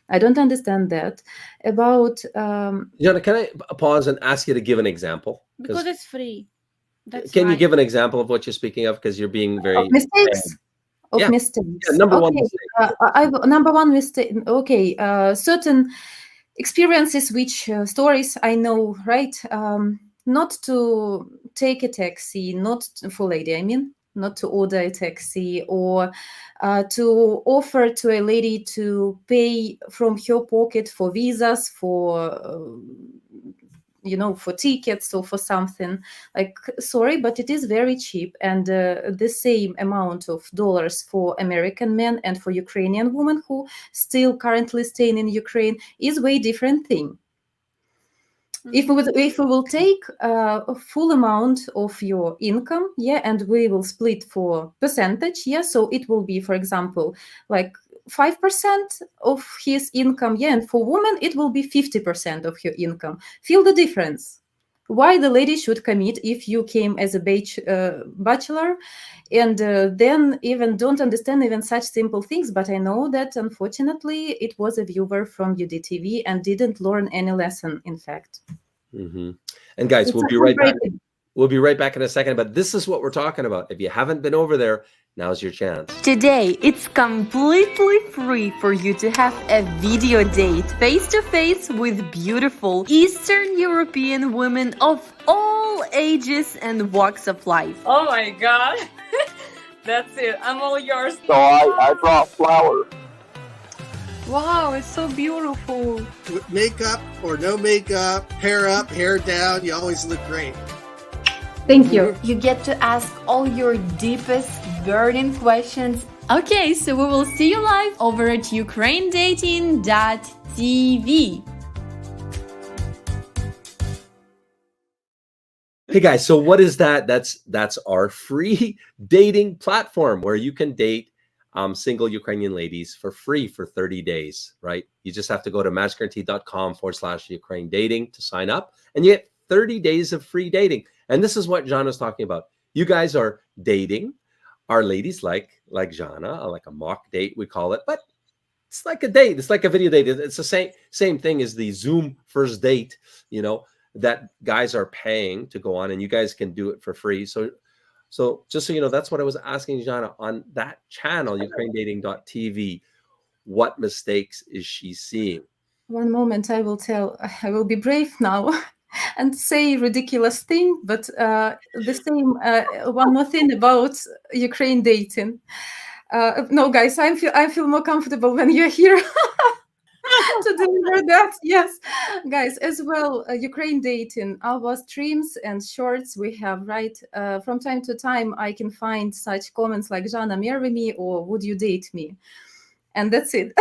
I don't understand that. About Jana, can I pause and ask you to give an example? Because it's free. That's Can you why. give an example of what you're speaking of? Because you're being very mistakes. Of Yeah. mistakes. Yeah, number one Okay, mistake. number one mistake. Okay, certain experiences, which stories I know, right? Not to take a taxi, not for lady, I mean, not to order a taxi, or to offer to a lady to pay from her pocket for visas, for for tickets or for something. Like, sorry, but it is very cheap, and the same amount of dollars for American men and for Ukrainian women who still currently staying in Ukraine is way different thing. If we will take a full amount of your income, yeah, and we will split for percentage, yeah, so it will be, for example, like 5% of his income, yeah, and for women it will be 50% of your income. Feel the difference. Why the lady should commit if you came as a bachelor, and then even don't understand even such simple things. But I know that unfortunately it was a viewer from UDTV and didn't learn any lesson, in fact. And guys, It's we'll be right back. We'll be right back in a second, but this is what we're talking about. If you haven't been over there, now's your chance. Today, it's completely free for you to have a video date face-to-face with beautiful Eastern European women of all ages and walks of life. Oh my god. That's it. I'm all yours. So I brought flowers. Wow, it's so beautiful. With makeup or no makeup, hair up, hair down, you always look great. Thank you. You get to ask all your deepest burning questions. Okay, so we will see you live over at ukrainedating.tv. Hey guys, so what is that? That's our free dating platform where you can date single Ukrainian ladies for free for 30 days, right? You just have to go to matchguaranty.com/Ukraine dating to sign up, and you get 30 days of free dating. And this is what Jana's talking about. You guys are dating. Our ladies like Jana, like a mock date, we call it, but it's like a date. It's like a video date. It's the same thing as the Zoom first date, that guys are paying to go on, and you guys can do it for free. So just so you know, that's what I was asking Jana on that channel, ukrainedating.tv. What mistakes is she seeing? One moment, I will be brave now and say ridiculous thing, but the same, one more thing about Ukraine dating. No, guys, I feel more comfortable when you're here to deliver that. Yes, guys, as well, Ukraine dating, our streams and shorts we have, right? From time to time, I can find such comments like, Jana, marry me, or would you date me? And that's it.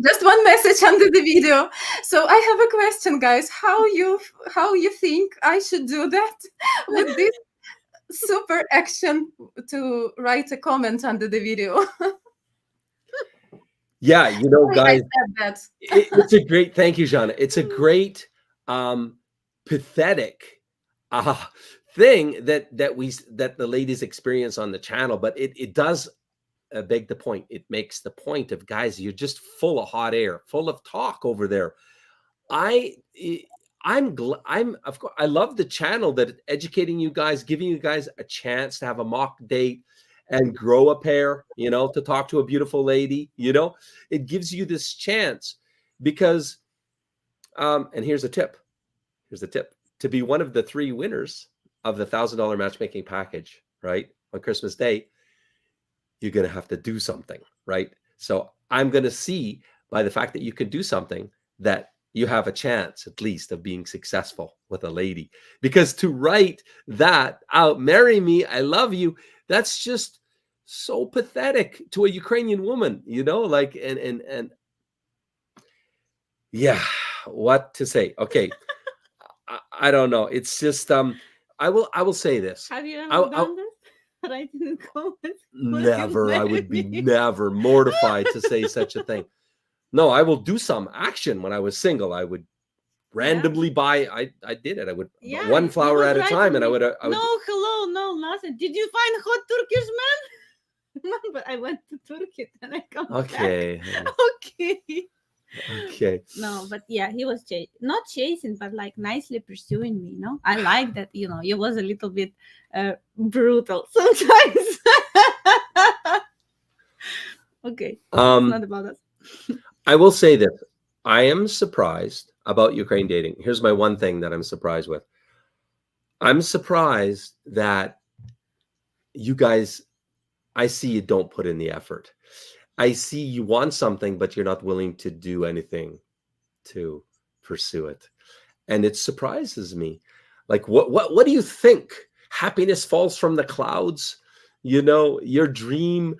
Just one message under the video. So I have a question, guys. How you think I should do that with this super action to write a comment under the video? Yeah, guys, it's a great, thank you, Jana. It's a great, pathetic thing that the ladies experience on the channel, but it does beg the point. It makes the point of, guys, you're just full of hot air, full of talk over there. I I'm of course, I love the channel that educating you guys, giving you guys a chance to have a mock date and grow a pair, you know, to talk to a beautiful lady, you know, it gives you this chance because, and here's a tip. Here's the tip. To be one of the 3 winners of the $1,000 matchmaking package, right, on Christmas Day, you're going to have to do something, right? So I'm going to see by the fact that you can do something that you have a chance at least of being successful with a lady. Because to write that out, marry me, I love you, that's just so pathetic to a Ukrainian woman, you know, like, and yeah, what to say? Okay. I don't know. It's just, I will say this. Have you ever done this? Writing in comments? Never. I would be never mortified to say such a thing. No, I will do some action. When I was single, I would randomly buy. I did it. I would one flower at a time, and I would. No, hello, no, nothing. Did you find hot Turkish man? No, but I went to Turkey and I come okay. back. Okay. Okay. No, but yeah, he was not chasing, but like nicely pursuing me. No, I like that. You know, he was a little bit brutal sometimes. Okay. It's not about us. I will say this. I am surprised about Ukraine dating. Here's my one thing that I'm surprised with. I'm surprised that you guys, I see you don't put in the effort. I see you want something, but you're not willing to do anything to pursue it. And it surprises me. Like, what do you think? Happiness falls from the clouds? You know, your dream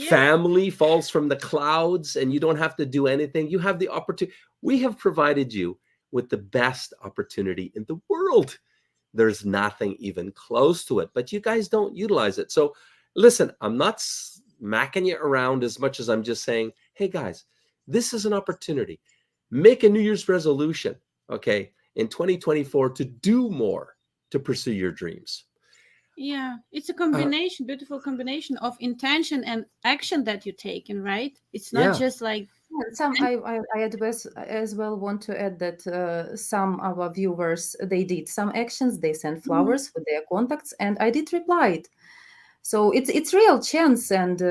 family falls from the clouds and you don't have to do anything. You have the opportunity. We have provided you with the best opportunity in the world. There's nothing even close to it, but you guys don't utilize it. So listen, I'm not smacking you around as much as I'm just saying, hey guys, this is an opportunity. Make a New Year's resolution, okay, in 2024 to do more to pursue your dreams. Yeah, it's a combination, beautiful combination of intention and action that you're taking, right? It's not just like I as well want to add that some of our viewers, they did some actions, they sent flowers with their contacts, and I did reply it. So it's real chance, and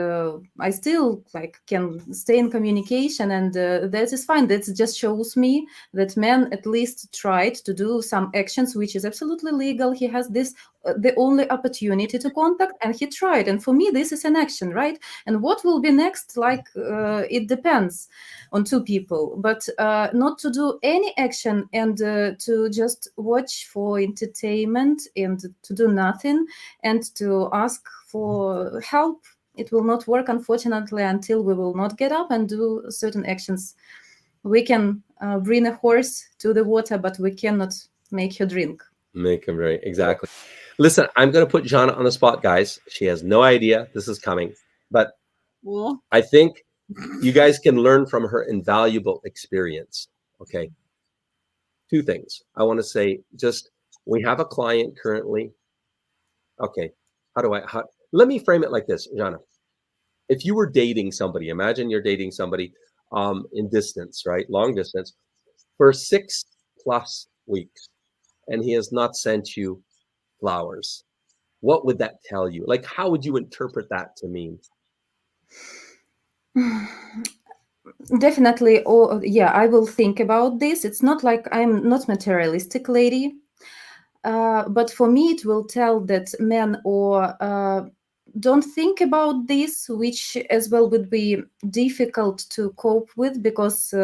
I still like can stay in communication, and that is fine. That just shows me that man at least tried to do some actions, which is absolutely legal. He has this the only opportunity to contact, and he tried. And for me, this is an action, right? And what will be next? Like it depends on 2 people, but not to do any action and to just watch for entertainment and to do nothing and to ask for help. It will not work, unfortunately, until we will not get up and do certain actions. We can bring a horse to the water, but we cannot make her drink. Make him right. Exactly. Listen, I'm going to put Jana on the spot, guys. She has no idea this is coming, but I think you guys can learn from her invaluable experience. Okay. 2 things. I want to say, just, we have a client currently. Okay. Let me frame it like this, Jana. If you were dating somebody, imagine you're dating somebody in distance, right? Long distance for 6+ weeks, and he has not sent you flowers. What would that tell you? Like, how would you interpret that to mean? Definitely. Oh, yeah, I will think about this. It's not like I'm not materialistic lady, but for me, it will tell that men or don't think about this, which as well would be difficult to cope with because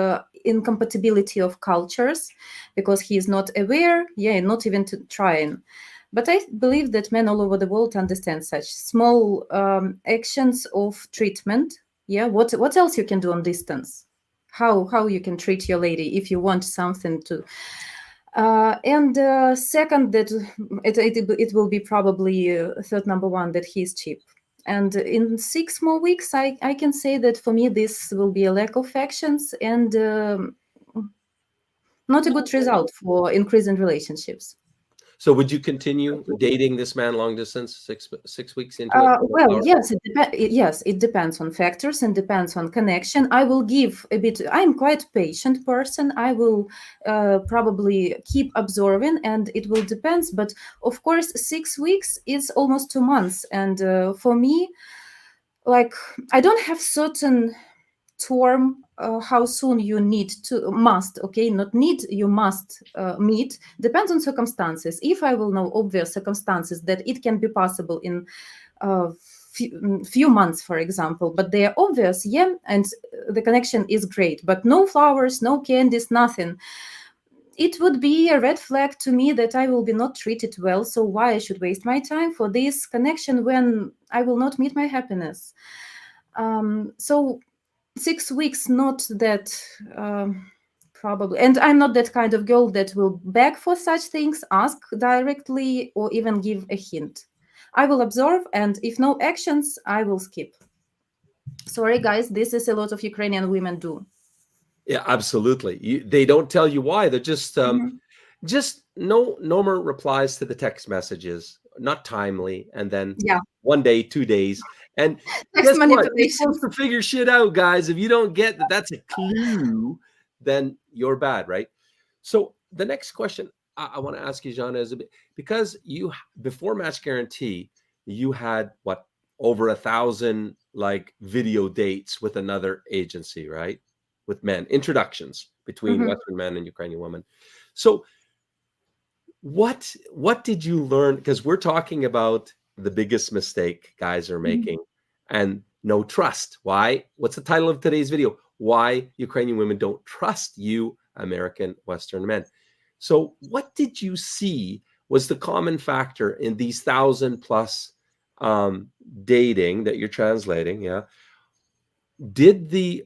incompatibility of cultures, because he is not aware, not even trying. But I believe that men all over the world understand such small actions of treatment. Yeah, what else you can do on distance? How you can treat your lady if you want something to. And second, that it will be probably third number 1 that he's cheap. And in 6 more weeks, I can say that for me this will be a lack of actions and not a good result for increasing relationships. So would you continue dating this man long distance 6 weeks into it? Well, yes, it depends on factors and depends on connection. I will give a bit. I'm quite patient person. I will probably keep observing, and it will depends. But of course, 6 weeks is almost 2 months, and for me, like I don't have certain term how soon you must, okay, not need, you must meet, depends on circumstances. If I will know obvious circumstances that it can be possible in few months, for example, but they are obvious, yeah, and the connection is great, but no flowers, no candies, nothing, it would be a red flag to me that I will be not treated well. So why I should waste my time for this connection when I will not meet my happiness? So 6 weeks, not that probably. And I'm not that kind of girl that will beg for such things, ask directly, or even give a hint. I will observe, and if no actions, I will skip. Sorry, guys, this is a lot of Ukrainian women do. Yeah, absolutely. They don't tell you why. They're just no more replies to the text messages, not timely, and then 1 day, 2 days. And guess what? You're supposed to figure shit out, guys. If you don't get that, that's a clue, then you're bad, right? So the next question I want to ask you, Jana, is a bit, because you, before Match Guarantee, you had what, over 1,000 like video dates with another agency, right? With men, introductions between Western men and Ukrainian women. So what did you learn? Because we're talking about the biggest mistake guys are making, and no trust. Why? What's the title of today's video? Why Ukrainian women don't trust you, American Western men. So what did you see was the common factor in these 1,000+ dating that you're translating? Yeah. Did the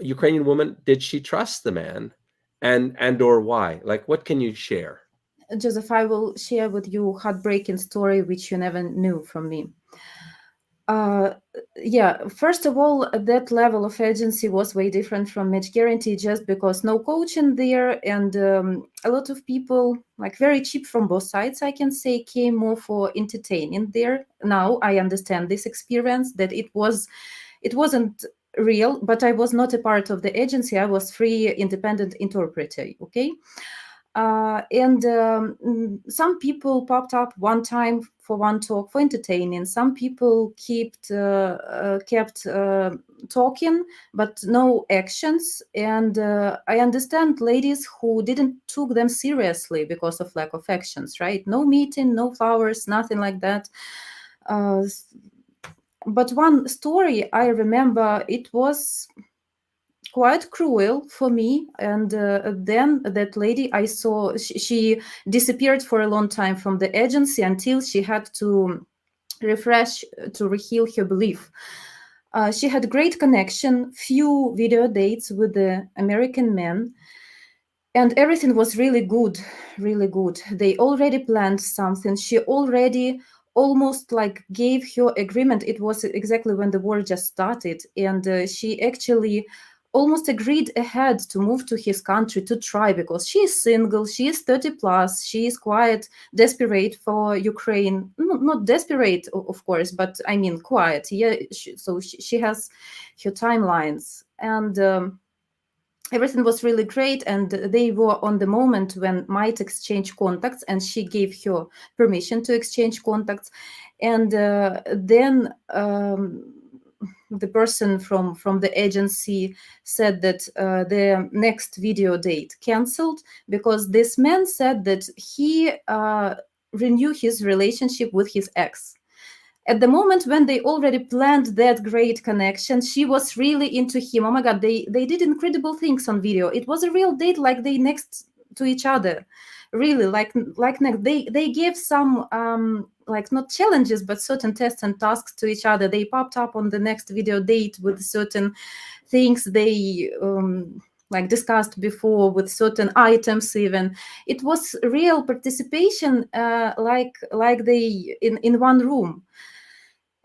Ukrainian woman, did she trust the man, and or why? Like, what can you share? Joseph, I will share with you a heartbreaking story which you never knew from me. Yeah, first of all, that level of agency was way different from Match Guarantee, just because no coaching there, and a lot of people, like very cheap from both sides, I can say, came more for entertaining there. Now I understand this experience, that it wasn't real, but I was not a part of the agency. I was free independent interpreter, okay? And some people popped up one time for one talk for entertaining. Some people kept talking, but no actions. And I understand ladies who didn't took them seriously because of lack of actions, right? No meeting, no flowers, nothing like that. But one story I remember, it was quite cruel for me, and then that lady I saw, she disappeared for a long time from the agency until she had to refresh, to reheal her belief. She had great connection, few video dates with the American men, and everything was really good, really good. They already planned something. She already almost like gave her agreement. It was exactly when the war just started, and she actually almost agreed ahead to move to his country to try, because she is single, she is 30+, she is quite desperate for Ukraine. Not desperate, of course, but I mean quiet. Yeah, so she has her timelines, and everything was really great, and they were on the moment when might exchange contacts, and she gave her permission to exchange contacts, and then the person from the agency said that the next video date canceled because this man said that he renewed his relationship with his ex. At the moment when they already planned that great connection, she was really into him. Oh my God, they did incredible things on video. It was a real date, like they next to each other, really like they gave some like not challenges but certain tests and tasks to each other. They popped up on the next video date with certain things they like discussed before, with certain items even. It was real participation, like they in one room.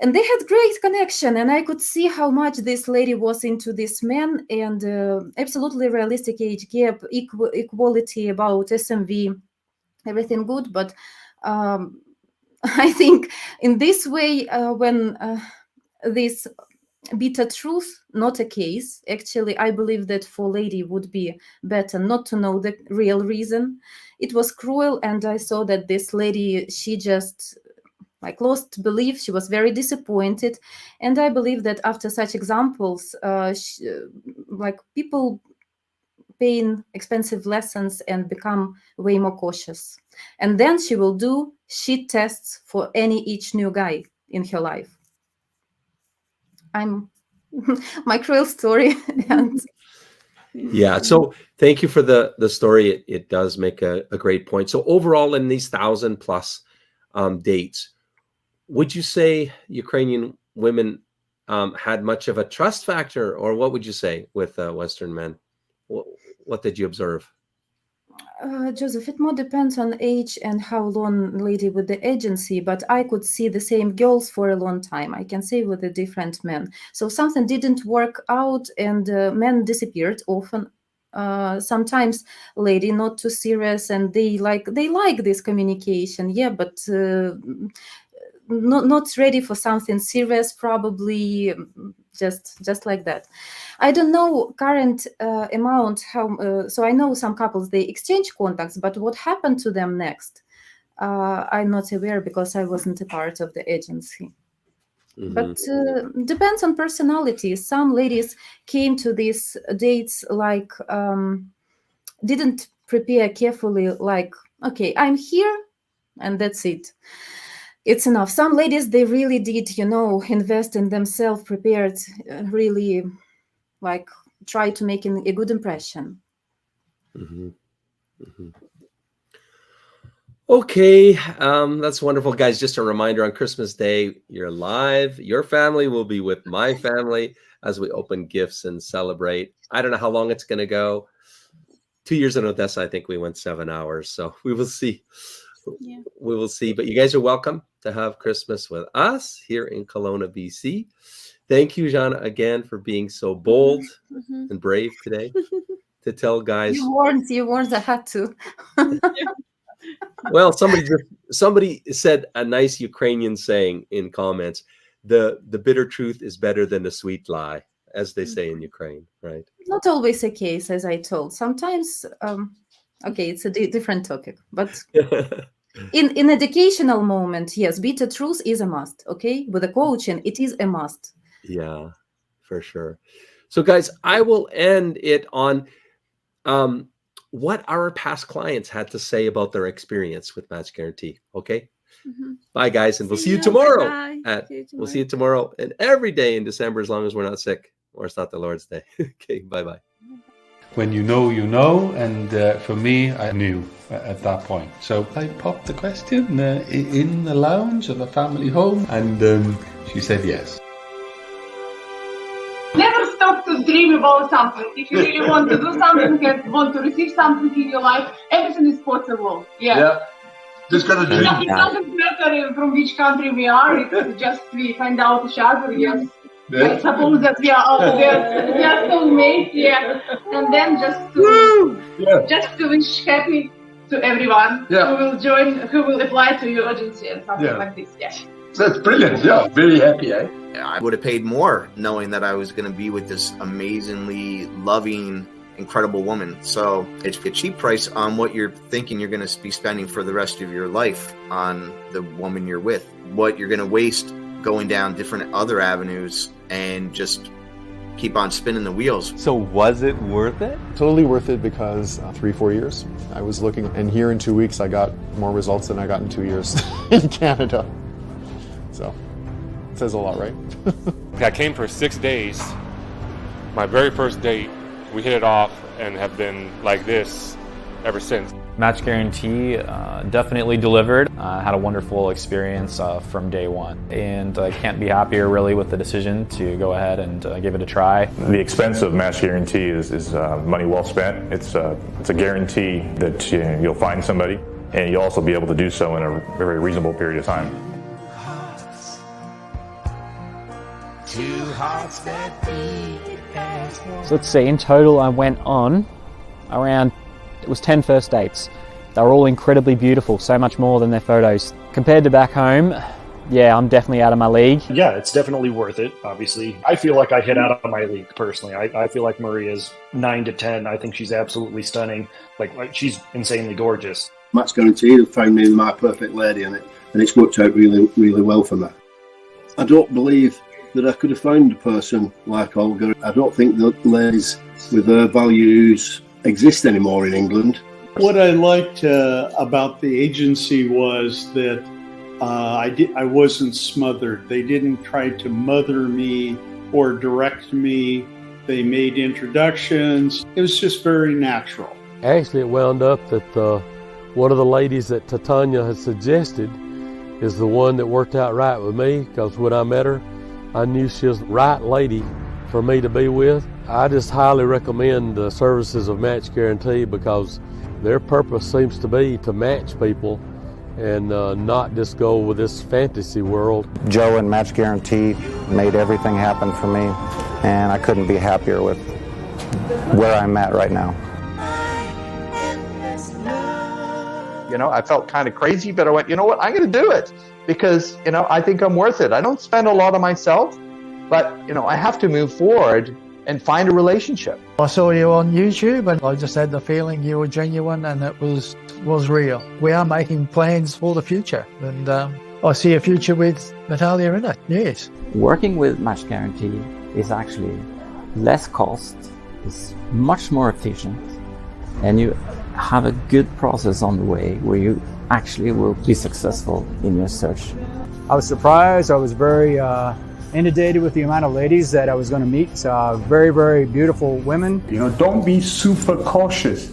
And they had great connection, and I could see how much this lady was into this man, and absolutely realistic age gap, equality about SMV, everything good. But I think in this way, when this bitter truth, not a case. Actually, I believe that for lady would be better not to know the real reason. It was cruel, and I saw that this lady, she just like lost belief. She was very disappointed, and I believe that after such examples, like people paying expensive lessons and become way more cautious. And then she will do shit tests for each new guy in her life. I'm my cruel story. And Yeah. So thank you for the story. It does make a great point. So overall, in these 1,000+ dates, would you say Ukrainian women had much of a trust factor, or what would you say with Western men? What did you observe? Joseph, it more depends on age and how long lady with the agency, but I could see the same girls for a long time. I can say with the different men. So something didn't work out, and men disappeared often. Sometimes lady not too serious, and they like this communication, yeah, but not ready for something serious, probably just like that. I don't know current amount how. So I know some couples they exchange contacts, but what happened to them next? I'm not aware because I wasn't a part of the agency. Mm-hmm. But depends on personality. Some ladies came to these dates like didn't prepare carefully. Like, okay, I'm here, and that's it. It's enough. Some ladies, they really did, invest in themselves, prepared, really, like, try to make a good impression. Mm-hmm. Mm-hmm. Okay, that's wonderful, guys. Just a reminder, on Christmas Day, you're live. Your family will be with my family as we open gifts and celebrate. I don't know how long it's going to go. 2 years in Odessa, I think we went 7 hours. So we will see. Yeah. We will see. But you guys are welcome to have Christmas with us here in Kelowna, BC. Thank you, Jana, again for being so bold and brave today to tell guys. You warned. I had to. Well, somebody said a nice Ukrainian saying in comments: the bitter truth is better than the sweet lie, as they say in Ukraine, right? Not always a case, as I told. Sometimes, okay, it's a different topic, but in educational moment, yes, bitter truth is a must. Okay, with the coaching, it is a must. Yeah, for sure. So, guys, I will end it on what our past clients had to say about their experience with Match Guarantee. Okay. Bye, guys, and we'll see you tomorrow. We'll see you tomorrow and every day in December, as long as we're not sick or it's not the Lord's Day. Okay, bye. When you know, and for me, I knew at that point. So I popped the question in the lounge of a family home, and she said yes. Never stop to dream about something. If you really want to do something and want to receive something in your life, everything is possible. Yeah. Just gotta dream. It doesn't matter from which country we are. It's just we find out each other. Yes. Yeah. I suppose that we are out there. We are soulmates. Yeah. And then just to wish happy to everyone who will join, who will apply to your agency and something like this. Yeah. That's brilliant. Yeah. Very happy. I would have paid more knowing that I was going to be with this amazingly loving, incredible woman. So it's a cheap price on what you're thinking you're going to be spending for the rest of your life on the woman you're with. What you're going to waste going down different other avenues and just keep on spinning the wheels. So was it worth it? Totally worth it, because 3-4 years I was looking, and here in 2 weeks I got more results than I got in 2 years in Canada. So it says a lot, right? I came for 6 days. My very first date, we hit it off and have been like this ever since. Match Guarantee definitely delivered. I had a wonderful experience from day one, and I can't be happier really with the decision to go ahead and give it a try. The expense of Match Guarantee is money well spent. It's a guarantee that you'll find somebody, and you'll also be able to do so in a very reasonable period of time. So let's see, in total I went on around, it was 10 first dates. They were all incredibly beautiful, so much more than their photos. Compared to back home, yeah, I'm definitely out of my league. Yeah, it's definitely worth it, obviously. I feel like I hit out of my league, personally. I feel like Maria's 9 to 10. I think she's absolutely stunning. Like she's insanely gorgeous. Match Guarantee have found me my perfect lady, and it's worked out really, really well for me. I don't believe that I could have found a person like Olga. I don't think that ladies with her values exist anymore in England. What I liked about the agency was that I wasn't smothered. They didn't try to mother me or direct me. They made introductions. It was just very natural. Actually, it wound up that one of the ladies that Titania had suggested is the one that worked out right with me, because when I met her, I knew she was the right lady for me to be with. I just highly recommend the services of Match Guarantee, because their purpose seems to be to match people and not just go with this fantasy world. Joe and Match Guarantee made everything happen for me, and I couldn't be happier with where I'm at right now. You know, I felt kind of crazy, but I went, you know what, I'm going to do it because, you know, I think I'm worth it. I don't spend a lot on myself, but, you know, I have to move forward and find a relationship. I saw you on YouTube and I just had the feeling you were genuine and it was real. We are making plans for the future, and I see a future with Natalia in it, yes. Working with Match Guarantee is actually less cost, it's much more efficient, and you have a good process on the way where you actually will be successful in your search. I was surprised. I was very inundated with the amount of ladies that I was going to meet. Very, very beautiful women. You know, don't be super cautious.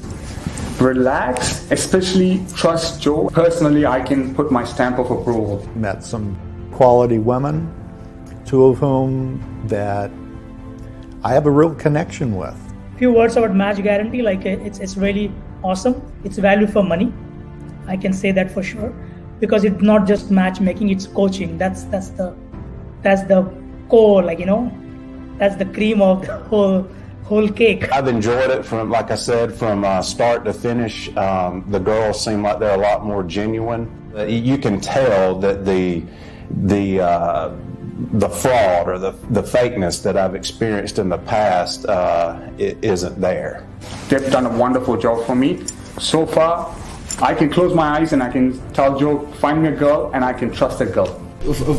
Relax, especially trust Joe. Personally, I can put my stamp of approval. Met some quality women, 2 of whom that I have a real connection with. Few words about Match Guarantee, like it's really awesome. It's value for money. I can say that for sure, because it's not just matchmaking, it's coaching. That's the core, like, you know, that's the cream of the whole cake. I've enjoyed it from, like I said, from start to finish. The girls seem like they're a lot more genuine. You can tell that the fraud or the fakeness that I've experienced in the past it isn't there. They've done a wonderful job for me. So far, I can close my eyes and I can tell Joe, find me a girl, and I can trust a girl.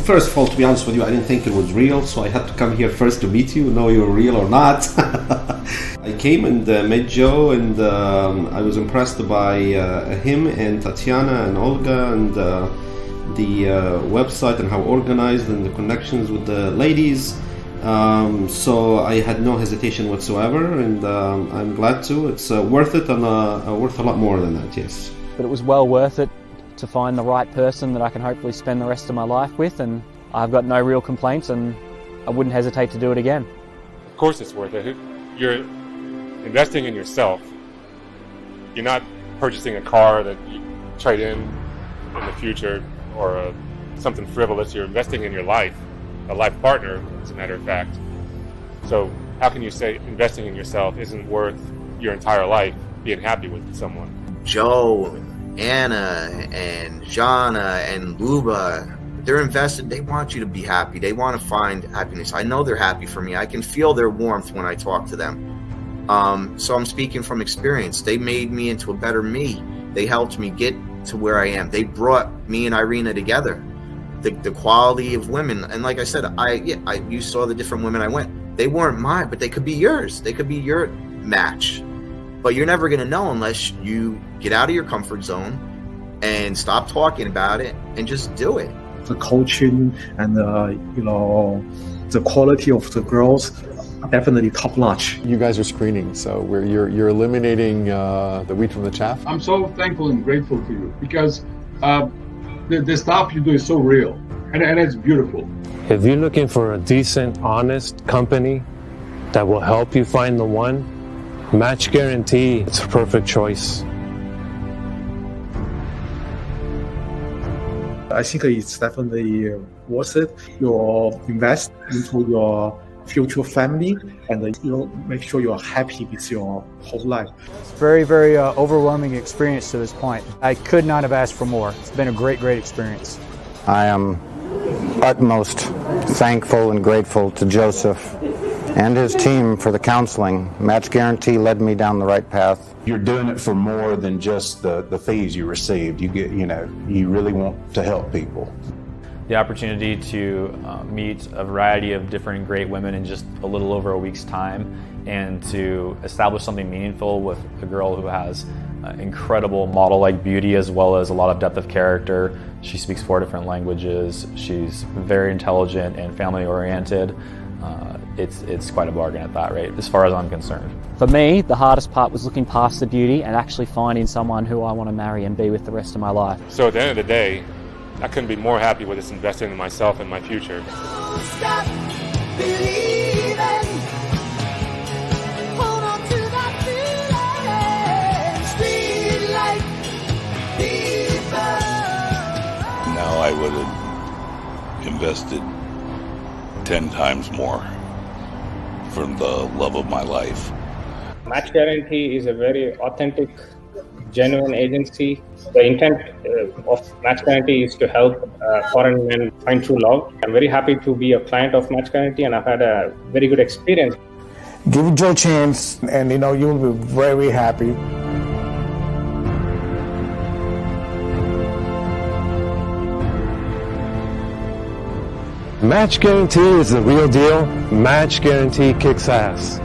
First of all, to be honest with you, I didn't think it was real, so I had to come here first to meet you, know you're real or not. I came and met Joe, and I was impressed by him and Tatiana and Olga and the website and how organized and the connections with the ladies. So I had no hesitation whatsoever, and I'm glad to. It's worth it, and worth a lot more than that, yes. But it was well worth it to find the right person that I can hopefully spend the rest of my life with, and I've got no real complaints, and I wouldn't hesitate to do it again. Of course it's worth it. You're investing in yourself. You're not purchasing a car that you trade in the future or something frivolous. You're investing in your life, a life partner, as a matter of fact. So how can you say investing in yourself isn't worth your entire life being happy with someone? Joe, Anna, and Jana, and Luba, they're invested. They want you to be happy. They want to find happiness. I know they're happy for me. I can feel their warmth when I talk to them. So I'm speaking from experience. They made me into a better me. They helped me get to where I am. They brought me and Irina together. The quality of women, and like I said, you saw the different women I went. They weren't mine, but they could be yours. They could be your match. But you're never going to know unless you get out of your comfort zone and stop talking about it and just do it. The coaching and the quality of the girls are definitely top notch. You guys are screening, so you're eliminating the wheat from the chaff. I'm so thankful and grateful to you because the stuff you do is so real and it's beautiful. If you're looking for a decent, honest company that will help you find the one, Match Guarantee, it's a perfect choice. I think it's definitely worth it. You invest into your future family, and make sure you are happy with your whole life. Very, very overwhelming experience to this point. I could not have asked for more. It's been a great, great experience. I am utmost thankful and grateful to Joseph and his team for the counseling. Match Guarantee led me down the right path. You're doing it for more than just the fees you received. You get, you really want to help people. The opportunity to meet a variety of different great women in just a little over a week's time, and to establish something meaningful with a girl who has incredible model-like beauty as well as a lot of depth of character. She speaks 4 different languages. She's very intelligent and family-oriented. It's quite a bargain at that rate, as far as I'm concerned. For me, the hardest part was looking past the beauty and actually finding someone who I want to marry and be with the rest of my life. So at the end of the day, I couldn't be more happy with this investing in myself and my future. Stop believing. Hold on to that feeling. Street light people. Now I would have invested 10 times more for the love of my life. Match Guarantee is a very authentic, genuine agency. The intent of Match Guarantee is to help foreign men find true love. I'm very happy to be a client of Match Guarantee, and I've had a very good experience. Give it your chance, and you'll be very happy. Match Guarantee is the real deal. Match Guarantee kicks ass.